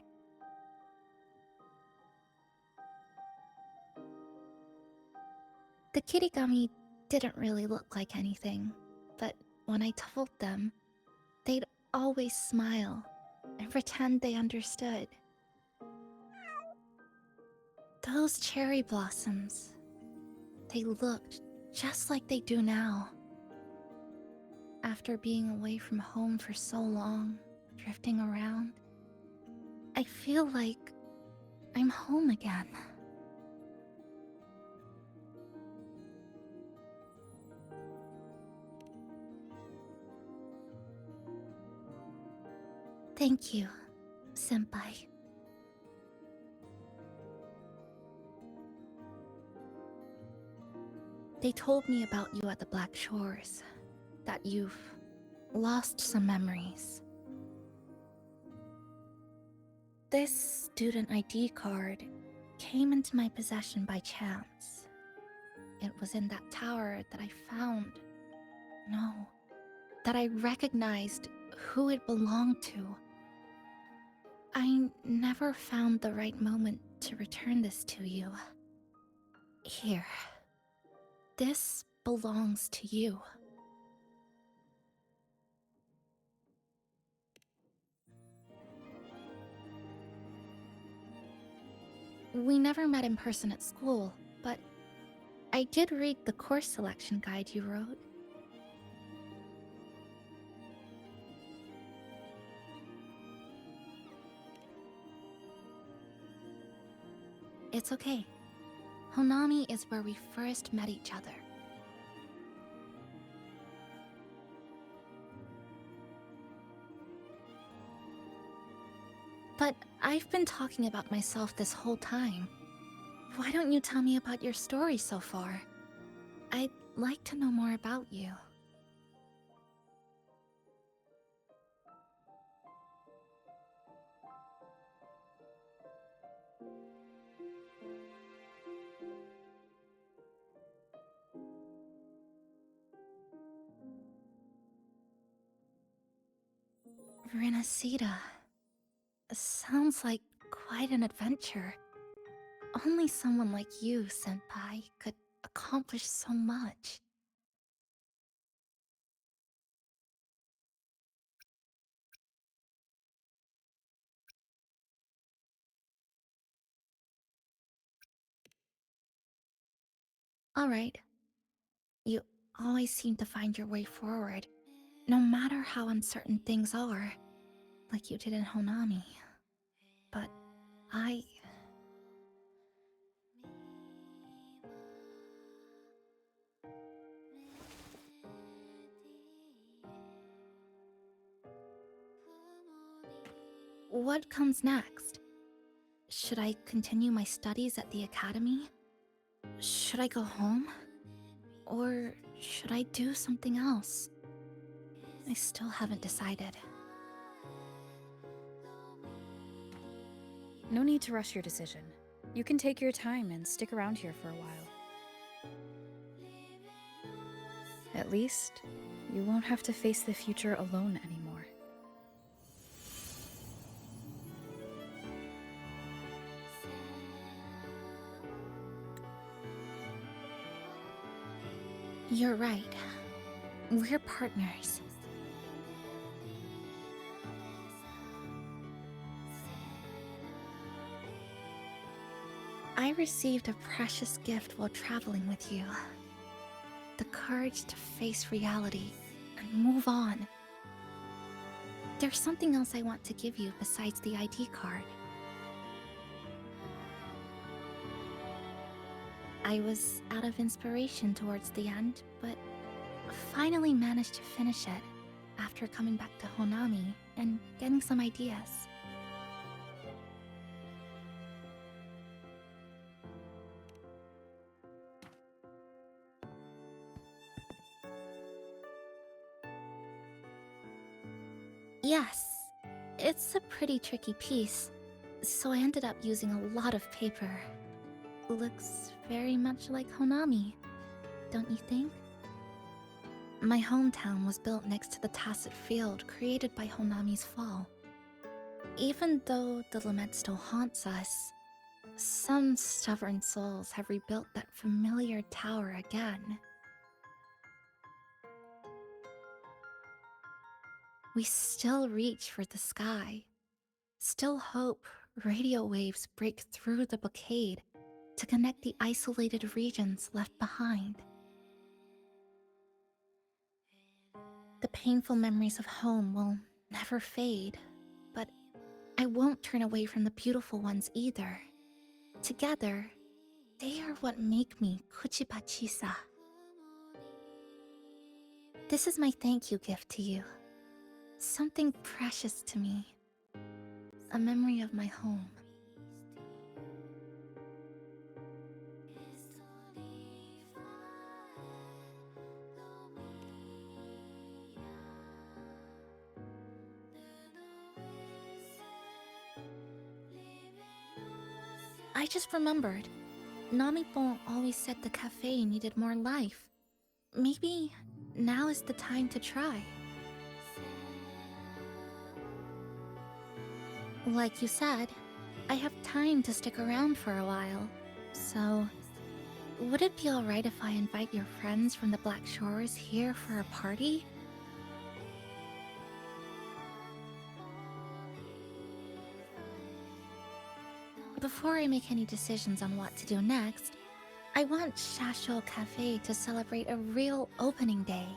The kirigami didn't really look like anything, but when I told them, they'd always smile and pretend they understood. Those cherry blossoms, they looked just like they do now. After being away from home for so long, drifting around, I feel like I'm home again. Thank you, Senpai. They told me about you at the Black Shores, that you've lost some memories. This student ID card came into my possession by chance. It was in that tower that I found. No, that I recognized who it belonged to. I never found the right moment to return this to you. Here. This belongs to you. We never met in person at school, but I did read the course selection guide you wrote. It's okay. Honami is where we first met each other. But I've been talking about myself this whole time. Why don't you tell me about your story so far? I'd like to know more about you. Renacida. Sounds like quite an adventure. Only someone like you, Senpai, could accomplish so much. Alright. You always seem to find your way forward, no matter how uncertain things are, like you did in Honami. But I... What comes next? Should I continue my studies at the academy? Should I go home? Or should I do something else? I still haven't decided. No need to rush your decision. You can take your time and stick around here for a while. At least, you won't have to face the future alone anymore. You're right. We're partners. I received a precious gift while traveling with you. The courage to face reality and move on. There's something else I want to give you besides the ID card. I was out of inspiration towards the end, but finally managed to finish it after coming back to Honami and getting some ideas. Yes, it's a pretty tricky piece, so I ended up using a lot of paper. Looks very much like Honami, don't you think? My hometown was built next to the tacit field created by Honami's fall. Even though the lament still haunts us, some stubborn souls have rebuilt that familiar tower again. We still reach for the sky, still hope radio waves break through the blockade to connect the isolated regions left behind. The painful memories of home will never fade, but I won't turn away from the beautiful ones either. Together, they are what make me Chp2. This is my thank you gift to you. Something precious to me. A memory of my home. I just remembered. Namipon always said the cafe needed more life. Maybe now is the time to try. Like you said, I have time to stick around for a while. So, would it be alright if I invite your friends from the Black Shores here for a party? Before I make any decisions on what to do next, I want Shasho Cafe to celebrate a real opening day.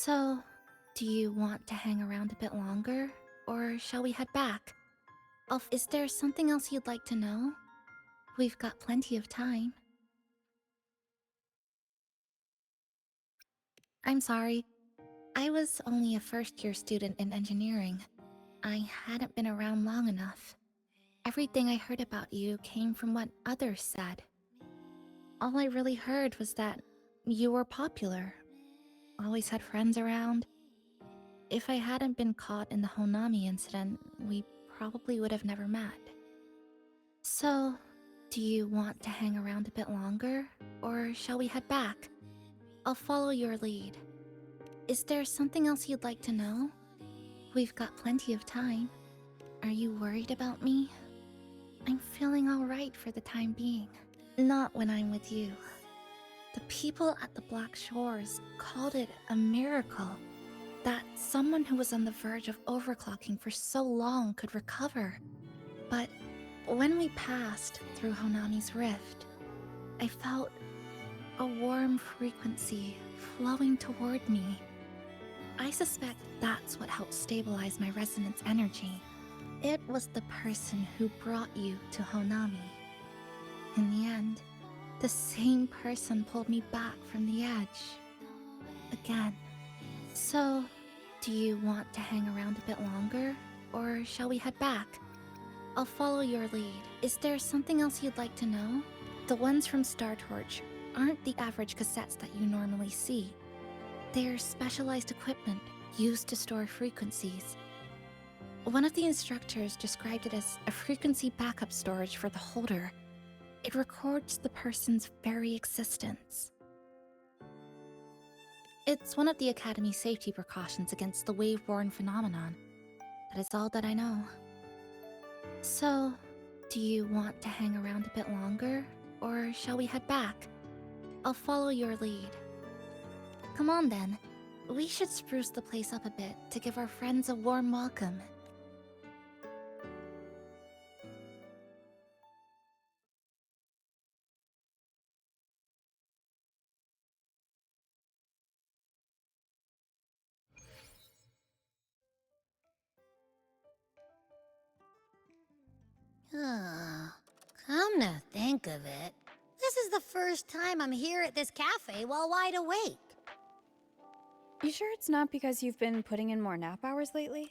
So, do you want to hang around a bit longer, or shall we head back? Is there something else you'd like to know? We've got plenty of time. I'm sorry. I was only a first-year student in engineering. I hadn't been around long enough. Everything I heard about you came from what others said. All I really heard was that you were popular. Always had friends around. If I hadn't been caught in the Honami incident, we probably would have never met. So, do you want to hang around a bit longer, or shall we head back? I'll follow your lead. Is there something else you'd like to know? We've got plenty of time. Are you worried about me? I'm feeling alright for the time being. Not when I'm with you. The people at the Black Shores called it a miracle that someone who was on the verge of overclocking for so long could recover. But when we passed through Honami's rift, I felt a warm frequency flowing toward me. I suspect that's what helped stabilize my resonance energy. It was the person who brought you to Honami. In the end, the same person pulled me back from the edge. Again. So, do you want to hang around a bit longer, or shall we head back? I'll follow your lead. Is there something else you'd like to know? The ones from Star Torch aren't the average cassettes that you normally see. They're specialized equipment used to store frequencies. One of the instructors described it as a frequency backup storage for the holder. It records the person's very existence. It's one of the Academy's safety precautions against the wave-borne phenomenon. That is all that I know. So, do you want to hang around a bit longer, or shall we head back? I'll follow your lead. Come on then. We should spruce the place up a bit to give our friends a warm welcome. Come to think of it, this is the first time I'm here at this cafe while wide awake. You sure it's not because you've been putting in more nap hours lately?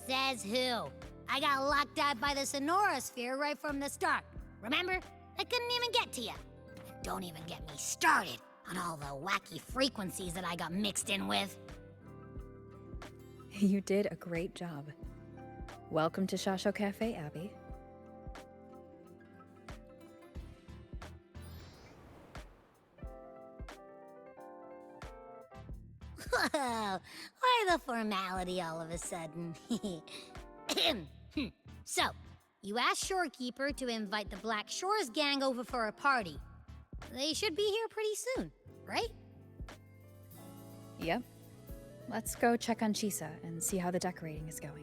Says who? I got locked out by the Sonorosphere right from the start. Remember? I couldn't even get to you. And don't even get me started on all the wacky frequencies that I got mixed in with. You did a great job. Welcome to Shasho Cafe, Abby. Whoa, why the formality all of a sudden? So, you asked Shorekeeper to invite the Black Shores gang over for a party. They should be here pretty soon, right? Yep. Let's go check on Chisa and see how the decorating is going.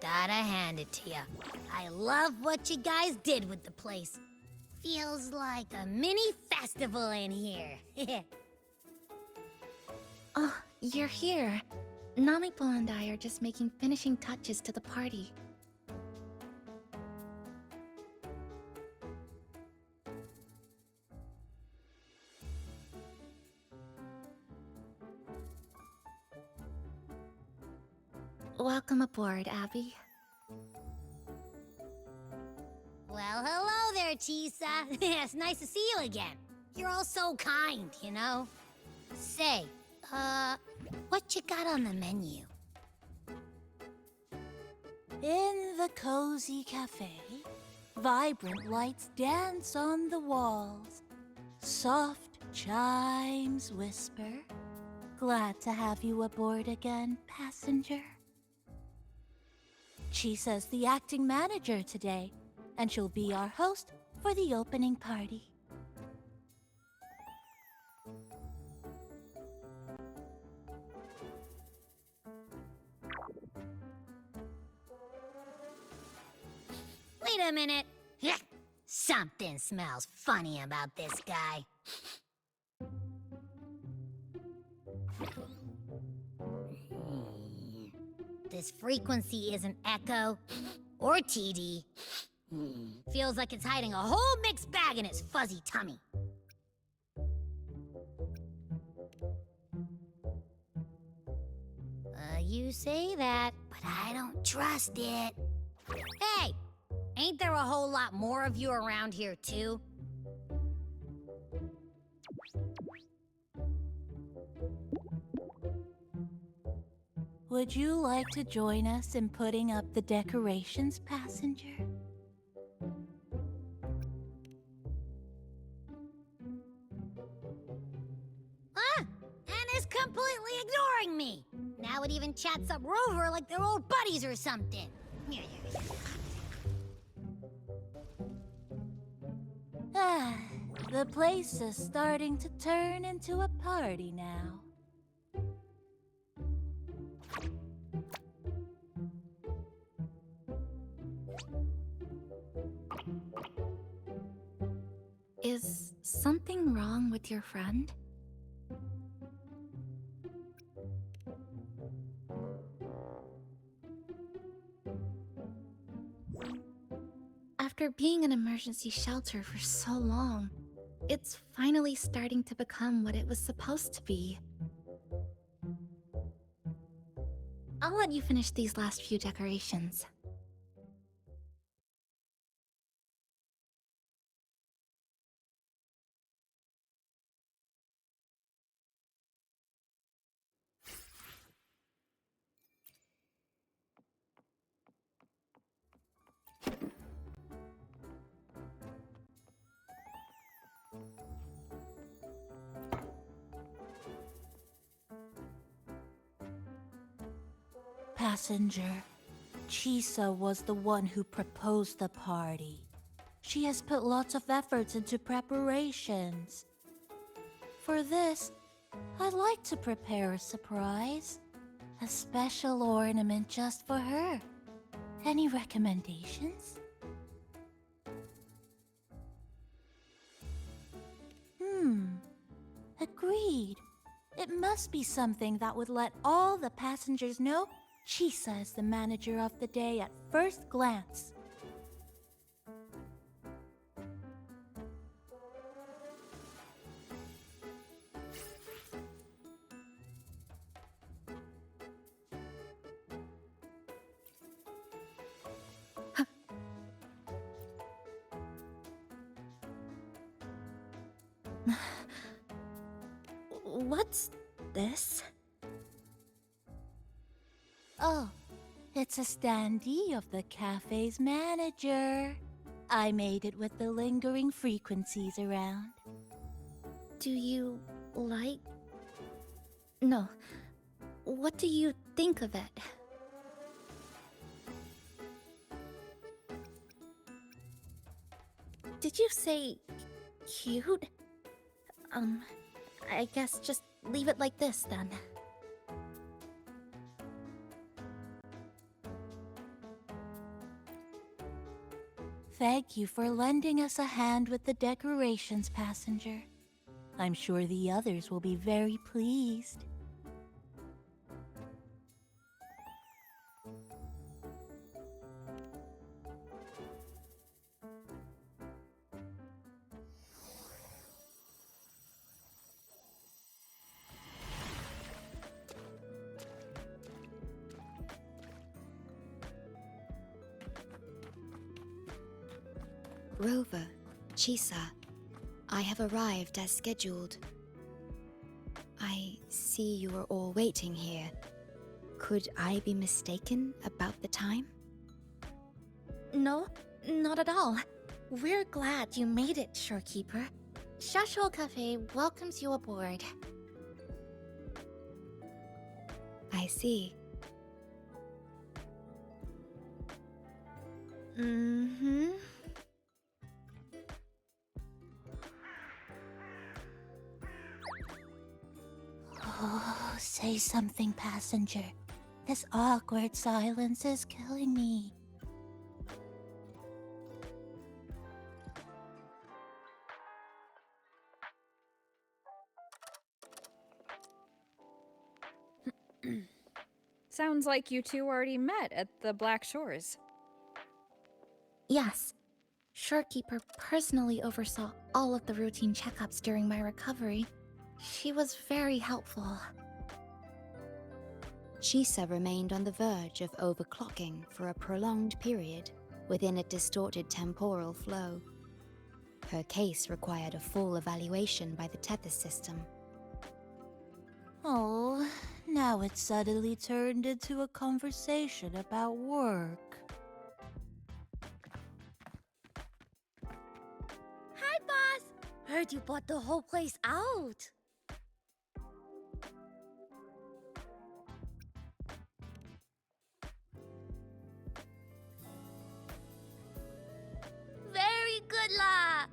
Gotta hand it to ya. I love what you guys did with the place. Feels like a mini festival in here. Oh, you're here. Namipo and I are just making finishing touches to the party. Welcome aboard, Abby. Well, hello there, Chisa. It's nice to see you again. You're all so kind, you know? Say, what you got on the menu? In the cozy cafe, vibrant lights dance on the walls. Soft chimes whisper, glad to have you aboard again, passenger. Chisa's the acting manager today, and she'll be our host for the opening party. Wait a minute. Something smells funny about this guy. This frequency isn't echo or TD. Feels like it's hiding a whole mixed bag in its fuzzy tummy. You say that, but I don't trust it. Hey! Ain't there a whole lot more of you around here, too? Would you like to join us in putting up the decorations, passenger? Huh? Anna's completely ignoring me! Now it even chats up Rover like they're old buddies or something. Ah, the place is starting to turn into a party now. Is something wrong with your friend? After being an emergency shelter for so long, it's finally starting to become what it was supposed to be. I'll let you finish these last few decorations. Passenger, Chisa was the one who proposed the party. She has put lots of efforts into preparations. For this, I'd like to prepare a surprise. A special ornament just for her. Any recommendations? Agreed. It must be something that would let all the passengers know Chisa is the manager of the day at first glance. What's this? Oh, it's a standee of the cafe's manager. I made it with the lingering frequencies around. Do you like... No. What do you think of it? Did you say... cute? I guess just leave it like this, then. Thank you for lending us a hand with the decorations, passenger. I'm sure the others will be very pleased. Rover, Chisa, I have arrived as scheduled. I see you are all waiting here. Could I be mistaken about the time? No, not at all. We're glad you made it, Shorekeeper. Shashol Cafe welcomes you aboard. I see. Mm-hmm. Oh, say something, passenger. This awkward silence is killing me. Sounds like you two already met at the Black Shores. Yes. Shorekeeper personally oversaw all of the routine checkups during my recovery. She was very helpful. Chisa remained on the verge of overclocking for a prolonged period within a distorted temporal flow. Her case required a full evaluation by the Tethys system. Oh, now it suddenly turned into a conversation about work. Hi, boss! Heard you bought the whole place out. Very good, La!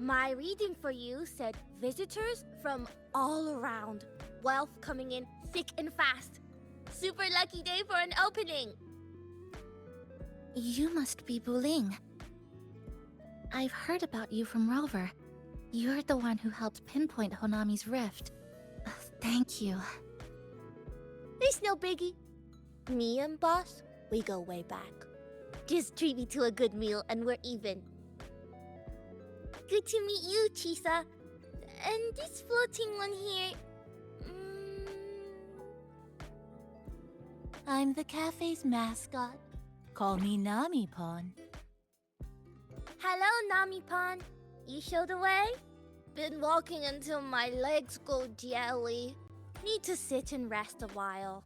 My reading for you said visitors from all around. Wealth coming in thick and fast. Super lucky day for an opening. You must be Buling. I've heard about you from Rover. You're the one who helped pinpoint Honami's rift. Thank you. It's no biggie. Me and boss, we go way back. Just treat me to a good meal and we're even. Good to meet you, Chisa. And this floating one here... I'm the cafe's mascot. Call me Nami-pon. Hello, Nami-pon. You show the way? Been walking until my legs go jelly. Need to sit and rest a while.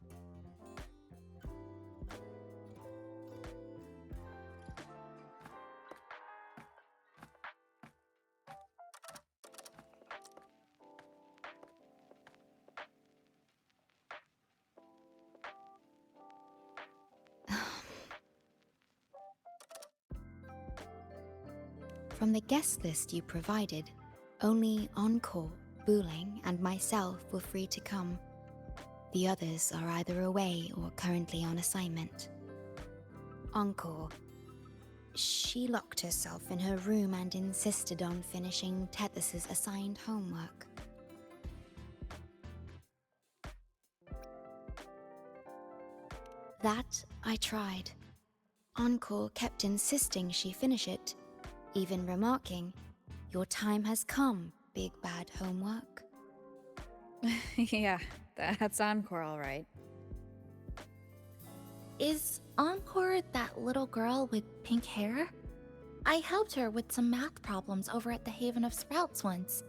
From the guest list you provided, only Encore, Buling, and myself were free to come. The others are either away or currently on assignment. Encore. She locked herself in her room and insisted on finishing Tethys's assigned homework. That I tried. Encore kept insisting she finish it, even remarking, "Your time has come, big bad homework." Yeah, that's Encore all right. Is Encore that little girl with pink hair? I helped her with some math problems over at the Haven of Sprouts once.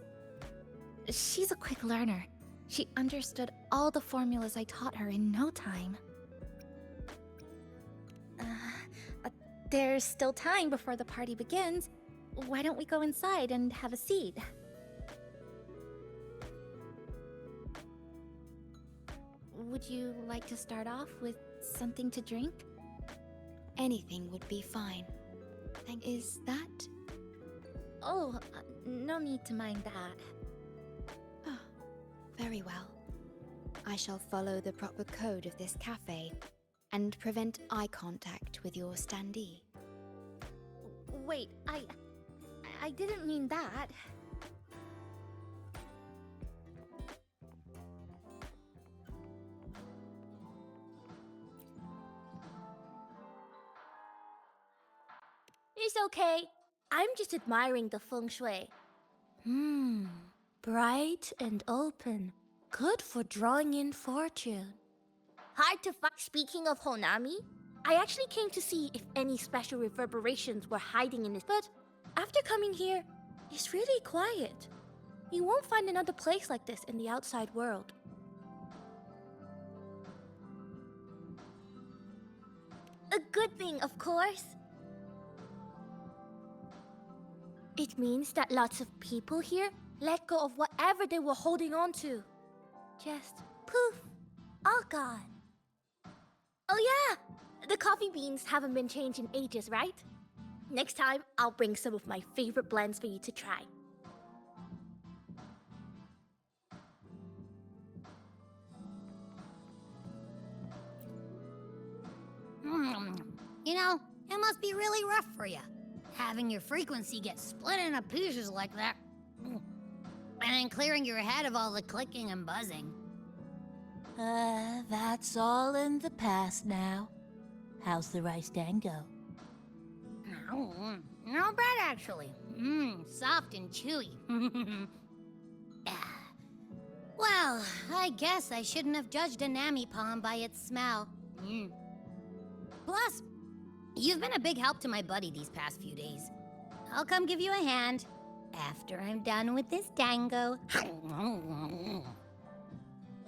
She's a quick learner. She understood all the formulas I taught her in no time. There's still time before the party begins. Why don't we go inside and have a seat? Would you like to start off with something to drink? Anything would be fine. Is that? Oh, no need to mind that. Oh, very well. I shall follow the proper code of this cafe and prevent eye contact with your standee. Wait, I didn't mean that. It's okay. I'm just admiring the feng shui. Bright and open. Good for drawing in fortune. Hard to find. Speaking of Honami, I actually came to see if any special reverberations were hiding in this, but after coming here, it's really quiet. You won't find another place like this in the outside world. A good thing, of course. It means that lots of people here let go of whatever they were holding on to. Just poof, all gone. Oh yeah! The coffee beans haven't been changed in ages, right? Next time, I'll bring some of my favorite blends for you to try. You know, it must be really rough for you, having your frequency get split into pieces like that. And then clearing your head of all the clicking and buzzing. That's all in the past now. How's the rice dango? Not bad, actually. Soft and chewy. Well, I guess I shouldn't have judged a Nami palm by its smell. Plus, you've been a big help to my buddy these past few days. I'll come give you a hand after I'm done with this dango.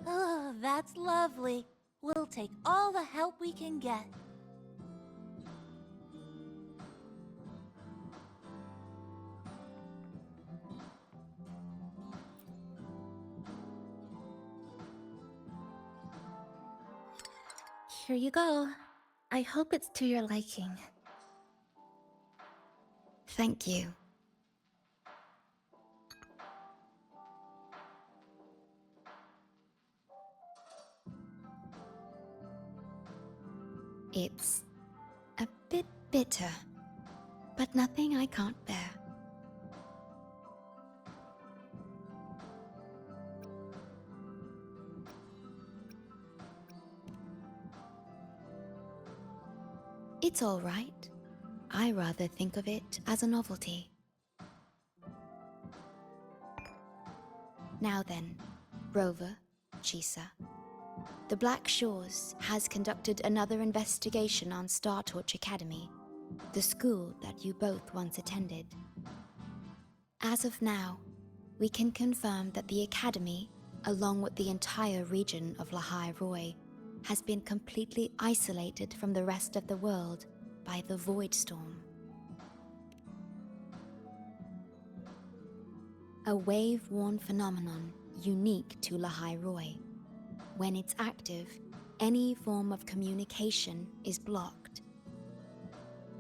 Oh, that's lovely. We'll take all the help we can get. Here you go. I hope it's to your liking. Thank you. It's a bit bitter, but nothing I can't bear. It's all right. I rather think of it as a novelty. Now then, Rover, Chisa. The Black Shores has conducted another investigation on Star Torch Academy, the school that you both once attended. As of now, we can confirm that the Academy, along with the entire region of Lahai Roi, has been completely isolated from the rest of the world by the Void Storm. A wave-worn phenomenon unique to Lahai Roi. When it's active, any form of communication is blocked.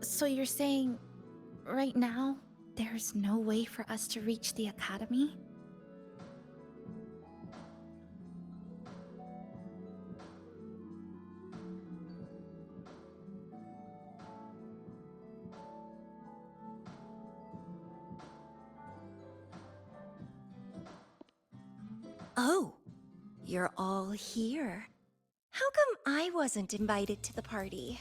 So you're saying, right now, there's no way for us to reach the Academy? Oh, you're all here. How come I wasn't invited to the party?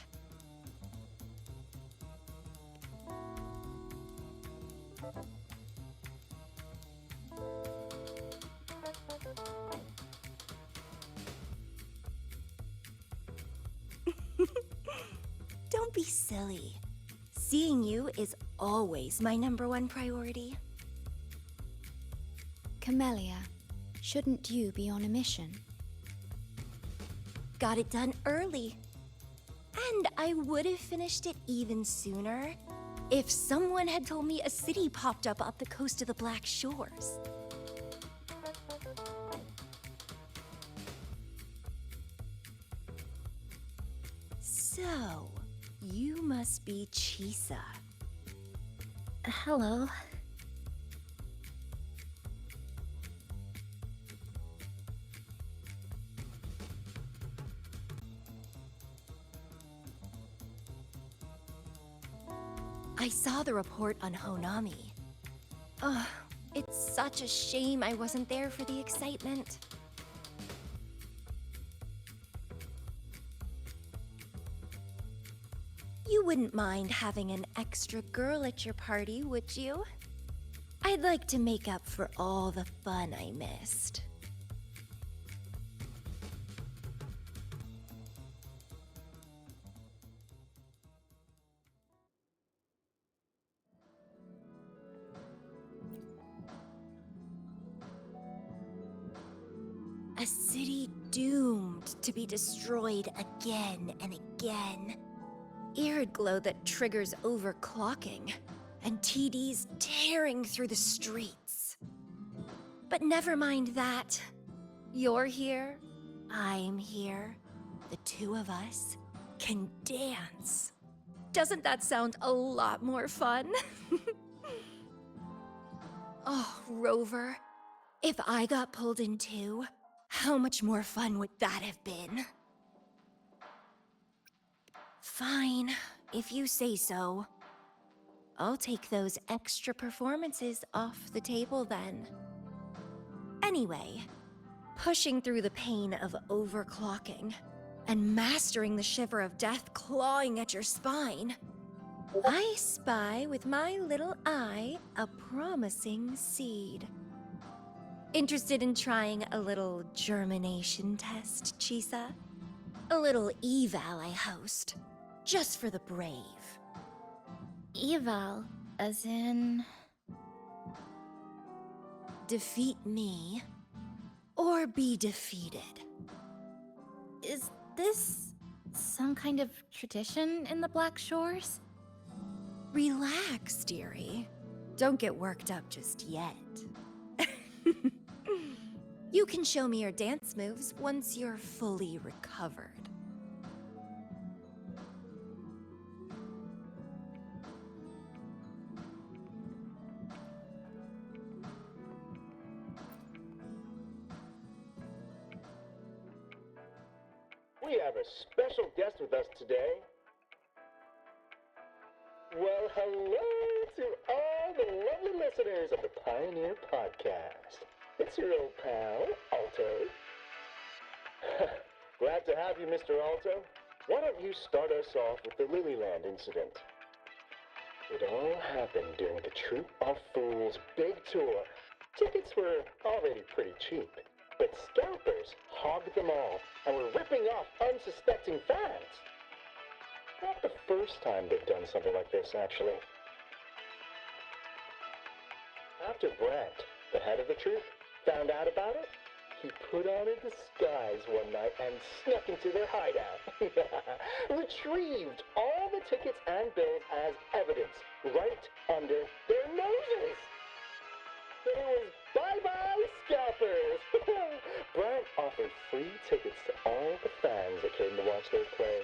Don't be silly. Seeing you is always my #1 priority. Camellia, shouldn't you be on a mission? Got it done early. And I would have finished it even sooner if someone had told me a city popped up the coast of the Black Shores. So, you must be Chisa. Hello. I saw the report on Honami. Ugh, it's such a shame I wasn't there for the excitement. You wouldn't mind having an extra girl at your party, would you? I'd like to make up for all the fun I missed. A city doomed to be destroyed again and again. Arid glow that triggers overclocking, and TDs tearing through the streets. But never mind that. You're here, I'm here. The two of us, can dance. Doesn't that sound a lot more fun? Oh, Rover, if I got pulled in too, how much more fun would that have been? Fine, if you say so. I'll take those extra performances off the table then. Anyway, pushing through the pain of overclocking and mastering the shiver of death clawing at your spine, I spy with my little eye a promising seed. Interested in trying a little germination test, Chisa? A little eval I host, just for the brave. Eval, as in... Defeat me, or be defeated. Is this some kind of tradition in the Black Shores? Relax, dearie. Don't get worked up just yet. You can show me your dance moves once you're fully recovered. We have a special guest with us today. Well, hello to all the lovely listeners of the Pioneer Podcast. It's your old pal, Alto. Glad to have you, Mr. Alto. Why don't you start us off with the Lilyland incident? It all happened during the Troop of Fools' big tour. Tickets were already pretty cheap, but scalpers hogged them all and were ripping off unsuspecting fans. Not the first time they've done something like this, actually. After Brent, the head of the troop, found out about it, he put on a disguise one night and snuck into their hideout. Retrieved all the tickets and bills as evidence right under their noses. It was bye-bye scalpers! Brent offered free tickets to all the fans that came to watch their play.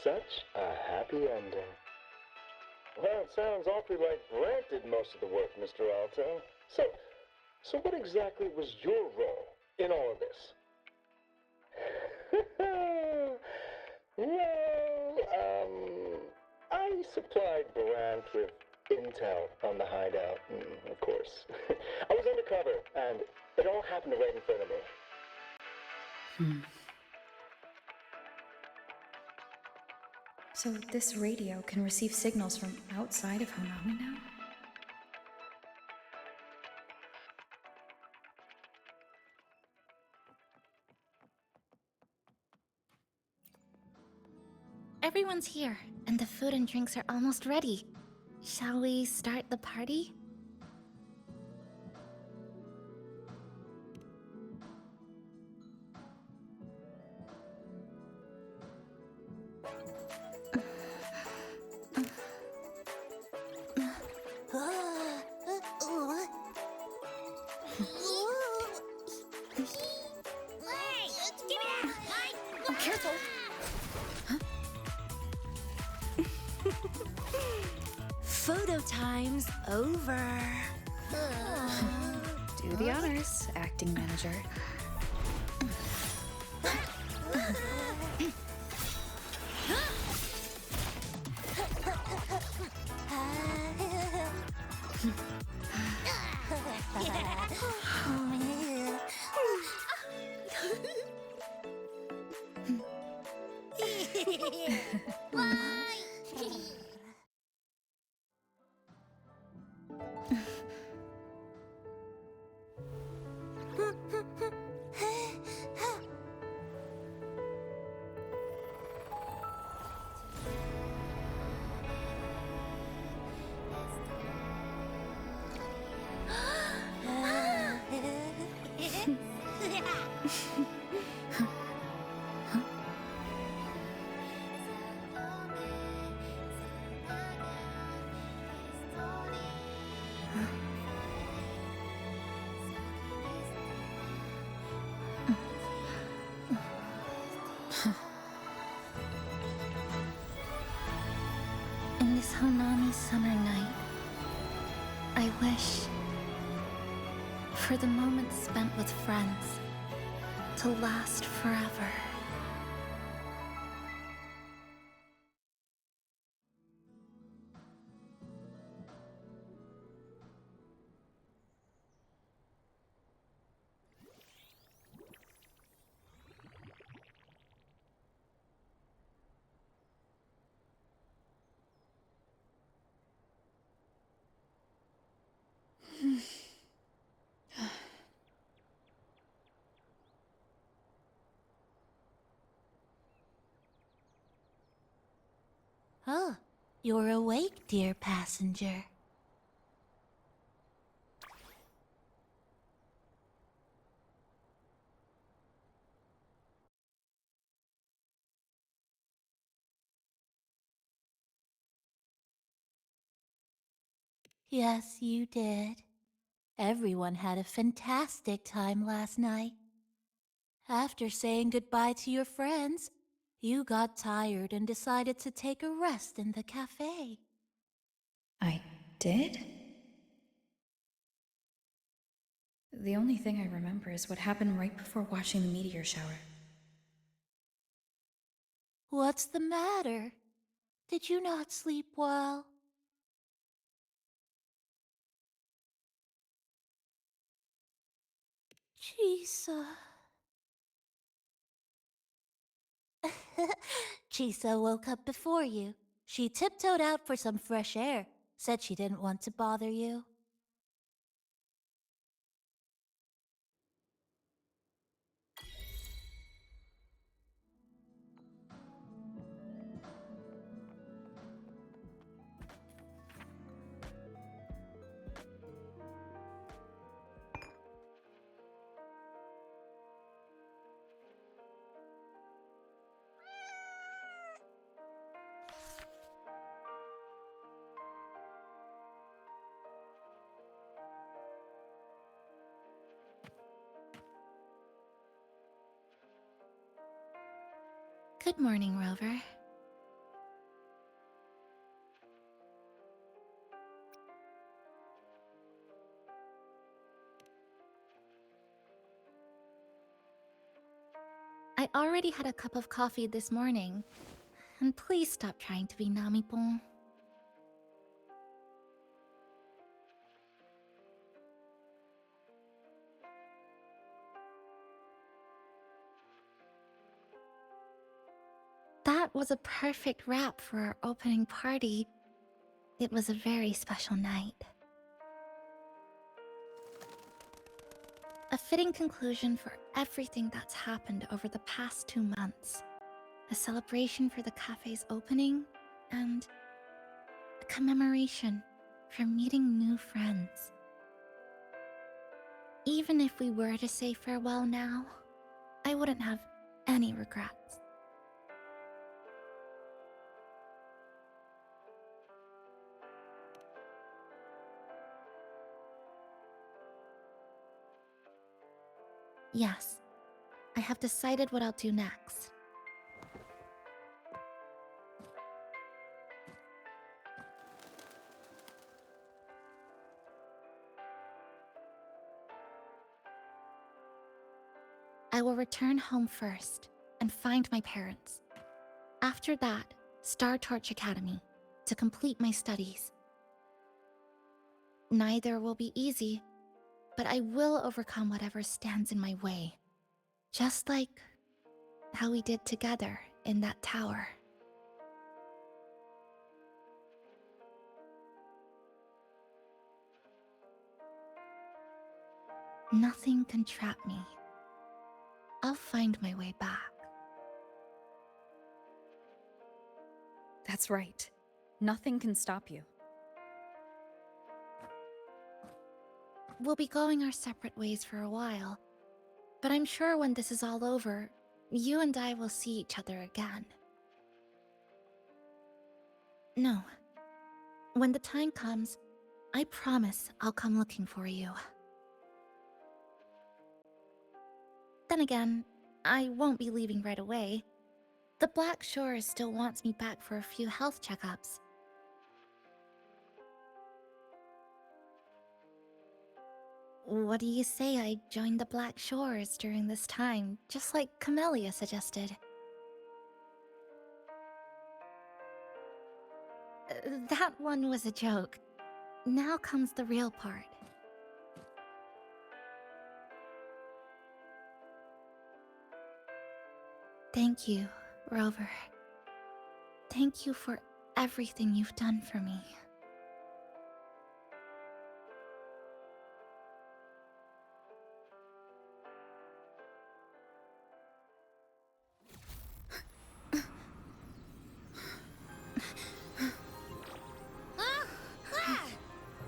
Such a happy ending. Well, it sounds awfully like Brent did most of the work, Mr. Alto. So what exactly was your role in all of this? Well, I supplied Brent with intel on the hideout, of course. I was undercover, and it all happened right in front of me. So this radio can receive signals from outside of Honami now? Everyone's here, and the food and drinks are almost ready. Shall we start the party? Photo time's over. Do the honors, acting manager. For the moments spent with friends to last forever. Oh, you're awake, dear passenger. Yes, you did. Everyone had a fantastic time last night. After saying goodbye to your friends, you got tired and decided to take a rest in the cafe. I did? The only thing I remember is what happened right before watching the meteor shower. What's the matter? Did you not sleep well? Chisa. Chisa woke up before you. She tiptoed out for some fresh air, said she didn't want to bother you. Good morning, Rover. I already had a cup of coffee this morning. And please stop trying to be Namipon. That was a perfect wrap for our opening party. It was a very special night. A fitting conclusion for everything that's happened over the past 2 months. A celebration for the cafe's opening, and a commemoration for meeting new friends. Even if we were to say farewell now, I wouldn't have any regrets. Yes, I have decided what I'll do next. I will return home first and find my parents. After that, Star Torch Academy to complete my studies. Neither will be easy, but I will overcome whatever stands in my way. Just like how we did together in that tower. Nothing can trap me. I'll find my way back. That's right. Nothing can stop you. We'll be going our separate ways for a while, but I'm sure when this is all over, you and I will see each other again. No. When the time comes, I promise I'll come looking for you. Then again, I won't be leaving right away. The Black Shore still wants me back for a few health checkups. What do you say I joined the Black Shores during this time, just like Camellia suggested? That one was a joke. Now comes the real part. Thank you, Rover. Thank you for everything you've done for me.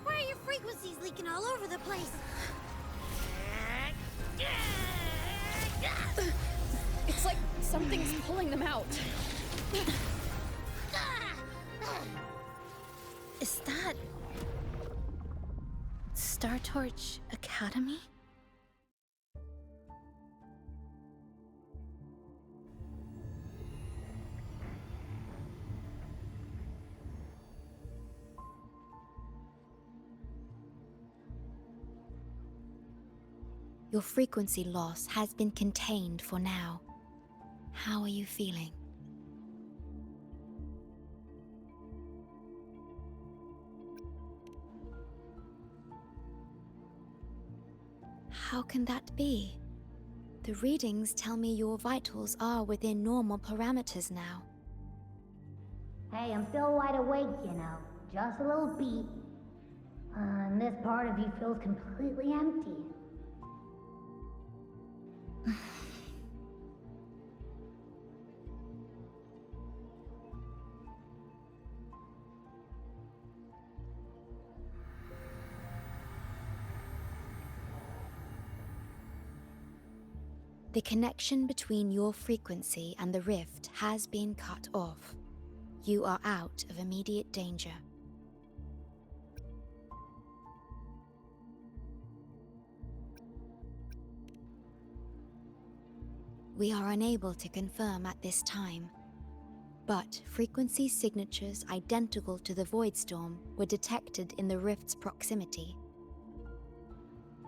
Why are your frequencies leaking all over the place? It's like something's pulling them out. Is that... Star Torch Academy? Your frequency loss has been contained for now. How are you feeling? How can that be? The readings tell me your vitals are within normal parameters now. Hey, I'm still wide awake, you know. Just a little beat. And this part of you feels completely empty. The connection between your frequency and the rift has been cut off. You are out of immediate danger. We are unable to confirm at this time, but frequency signatures identical to the Void Storm were detected in the rift's proximity.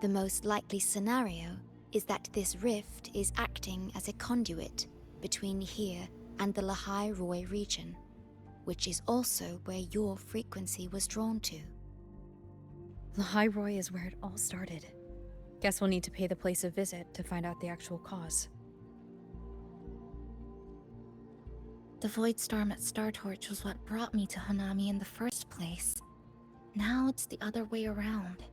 The most likely scenario is that this rift is acting as a conduit between here and the Lahai Roi region, which is also where your frequency was drawn to. Lahai Roi is where it all started. Guess we'll need to pay the place a visit to find out the actual cause. The Void Storm at Star Torch was what brought me to Hanami in the first place. Now it's the other way around.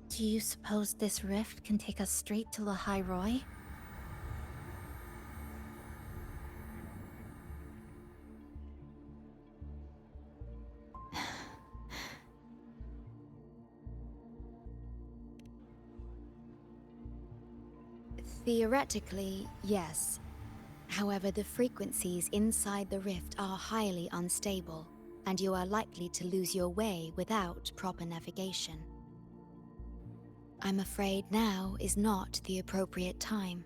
Do you suppose this rift can take us straight to Lahai Roi? Theoretically, yes. However, the frequencies inside the rift are highly unstable, and you are likely to lose your way without proper navigation. I'm afraid now is not the appropriate time.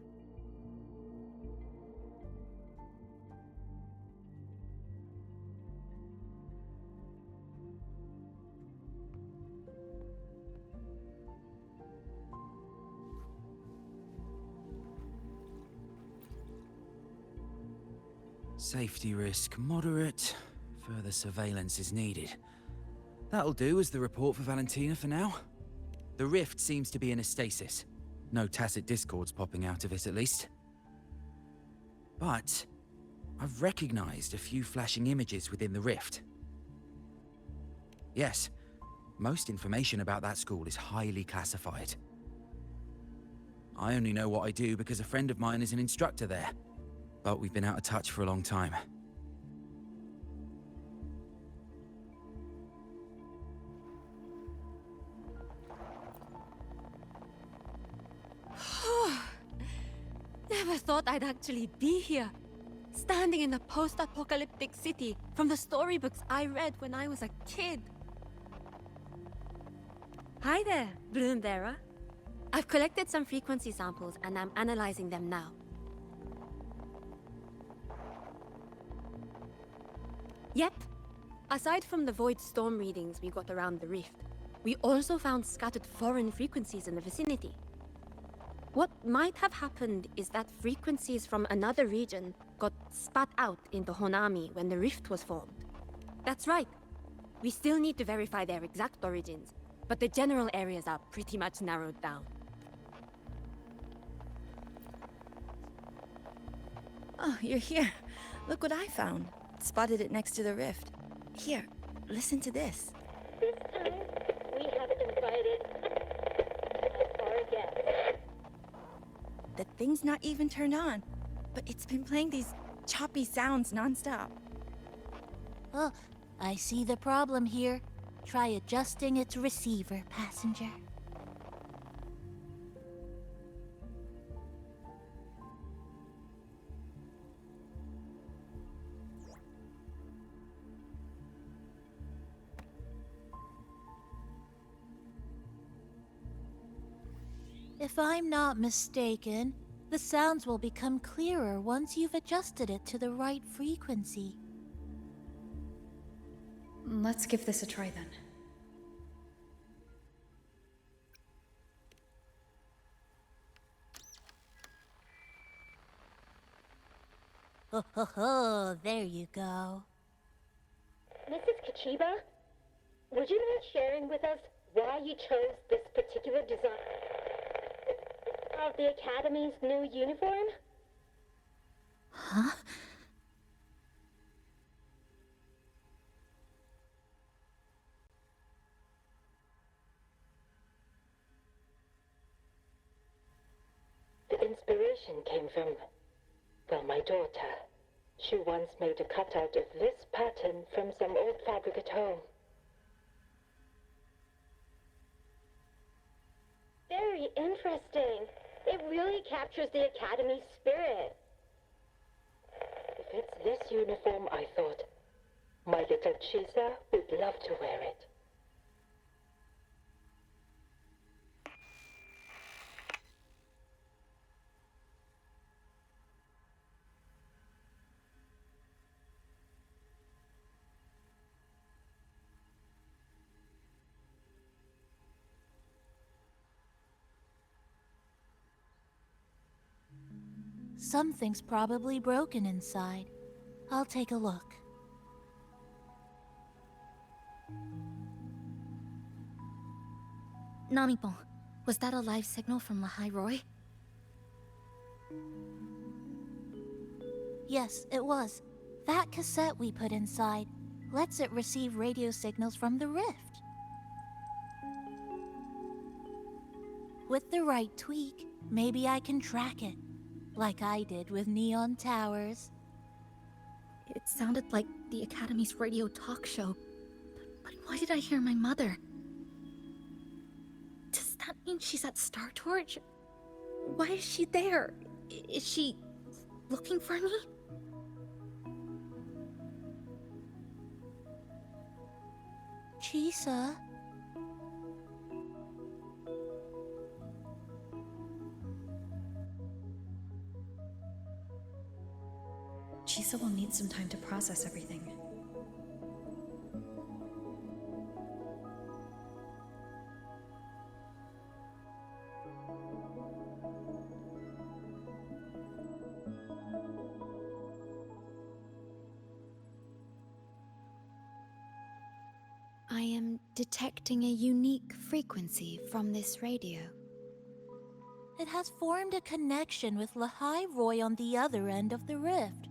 Safety risk moderate. Further surveillance is needed. That'll do as the report for Valentina for now. The rift seems to be in a stasis. No tacit discords popping out of it, at least. But I've recognized a few flashing images within the rift. Yes, most information about that school is highly classified. I only know what I do because a friend of mine is an instructor there, but we've been out of touch for a long time. Never thought I'd actually be here, standing in a post-apocalyptic city from the storybooks I read when I was a kid. Hi there, Brundera. I've collected some frequency samples and I'm analyzing them now. Yep, Aside from the void storm readings we got around the rift, we also found scattered foreign frequencies in the vicinity. What might have happened is that frequencies from another region got spat out into Honami when the rift was formed. That's right. We still need to verify their exact origins, but the general areas are pretty much narrowed down. Oh, you're here. Look what I found. Spotted it next to the rift. Here, listen to this. This time, we have invited our guest. The thing's not even turned on, but it's been playing these choppy sounds nonstop. Oh, I see the problem here. Try adjusting its receiver, passenger. If I'm not mistaken, the sounds will become clearer once you've adjusted it to the right frequency. Let's give this a try then. Ho ho ho, there you go. Mrs. Kachiba, would you mind sharing with us why you chose this particular design of the Academy's new uniform? Huh? The inspiration came from, well, my daughter. She once made a cutout of this pattern from some old fabric at home. Very interesting. It really captures the Academy's spirit. If it's this uniform, I thought, my little Chisa would love to wear it. Something's probably broken inside. I'll take a look. Namipon, was that a live signal from Lahai Roy? Yes, it was. That cassette we put inside lets it receive radio signals from the rift. With the right tweak, maybe I can track it, like I did with Neon Towers. It sounded like the Academy's radio talk show. But why did I hear my mother? Does that mean she's at Star Torch? Why is she there? Is she looking for me? Chisa? Chisa will need some time to process everything. I am detecting a unique frequency from this radio. It has formed a connection with Lahai Roy on the other end of the rift.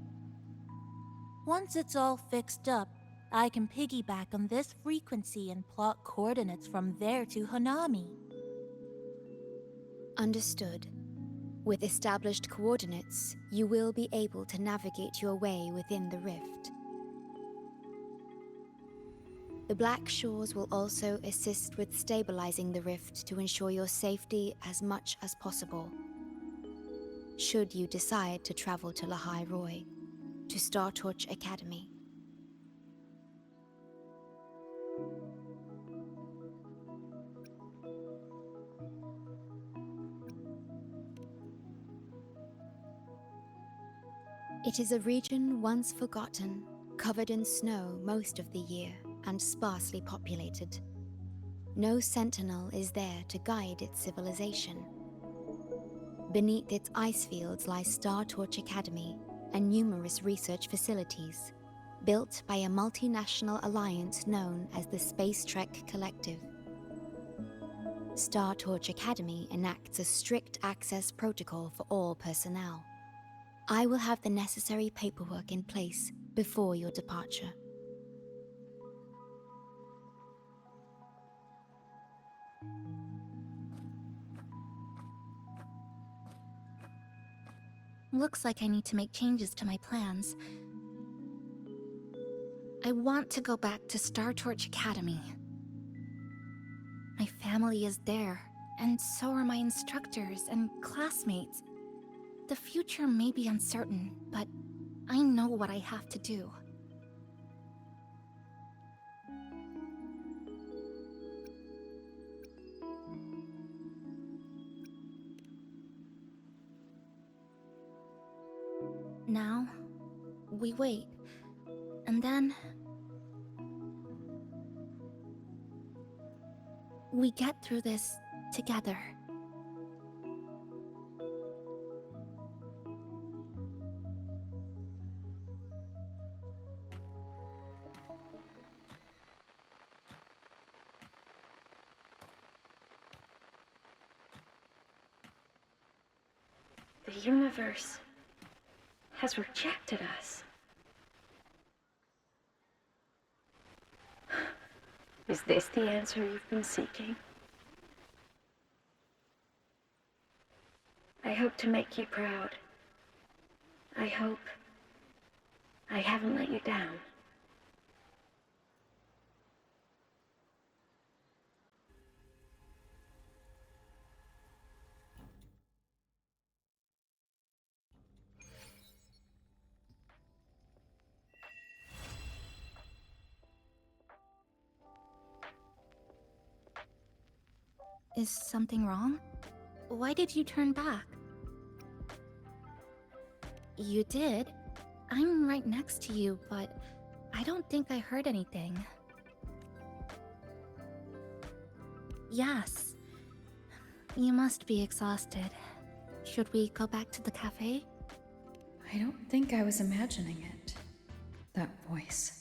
Once it's all fixed up, I can piggyback on this frequency and plot coordinates from there to Hanami. Understood. With established coordinates, you will be able to navigate your way within the rift. The Black Shores will also assist with stabilizing the rift to ensure your safety as much as possible. Should you decide to travel to Lahai Roy, to Star Torch Academy. It is a region once forgotten, covered in snow most of the year and sparsely populated. No sentinel is there to guide its civilization. Beneath its ice fields lies Star Torch Academy and numerous research facilities, built by a multinational alliance known as the Space Trek Collective. Star Torch Academy enacts a strict access protocol for all personnel. I will have the necessary paperwork in place before your departure. Looks like I need to make changes to my plans. I want to go back to Star Torch Academy. My family is there, and so are my instructors and classmates. The future may be uncertain, but I know what I have to do. Now, we wait, and then we get through this together. The universe has rejected us. Is this the answer you've been seeking? I hope to make you proud. I hope I haven't let you down. Is something wrong? Why did you turn back? You did. I'm right next to you, but I don't think I heard anything. Yes. You must be exhausted. Should we go back to the cafe? I don't think I was imagining it. That voice.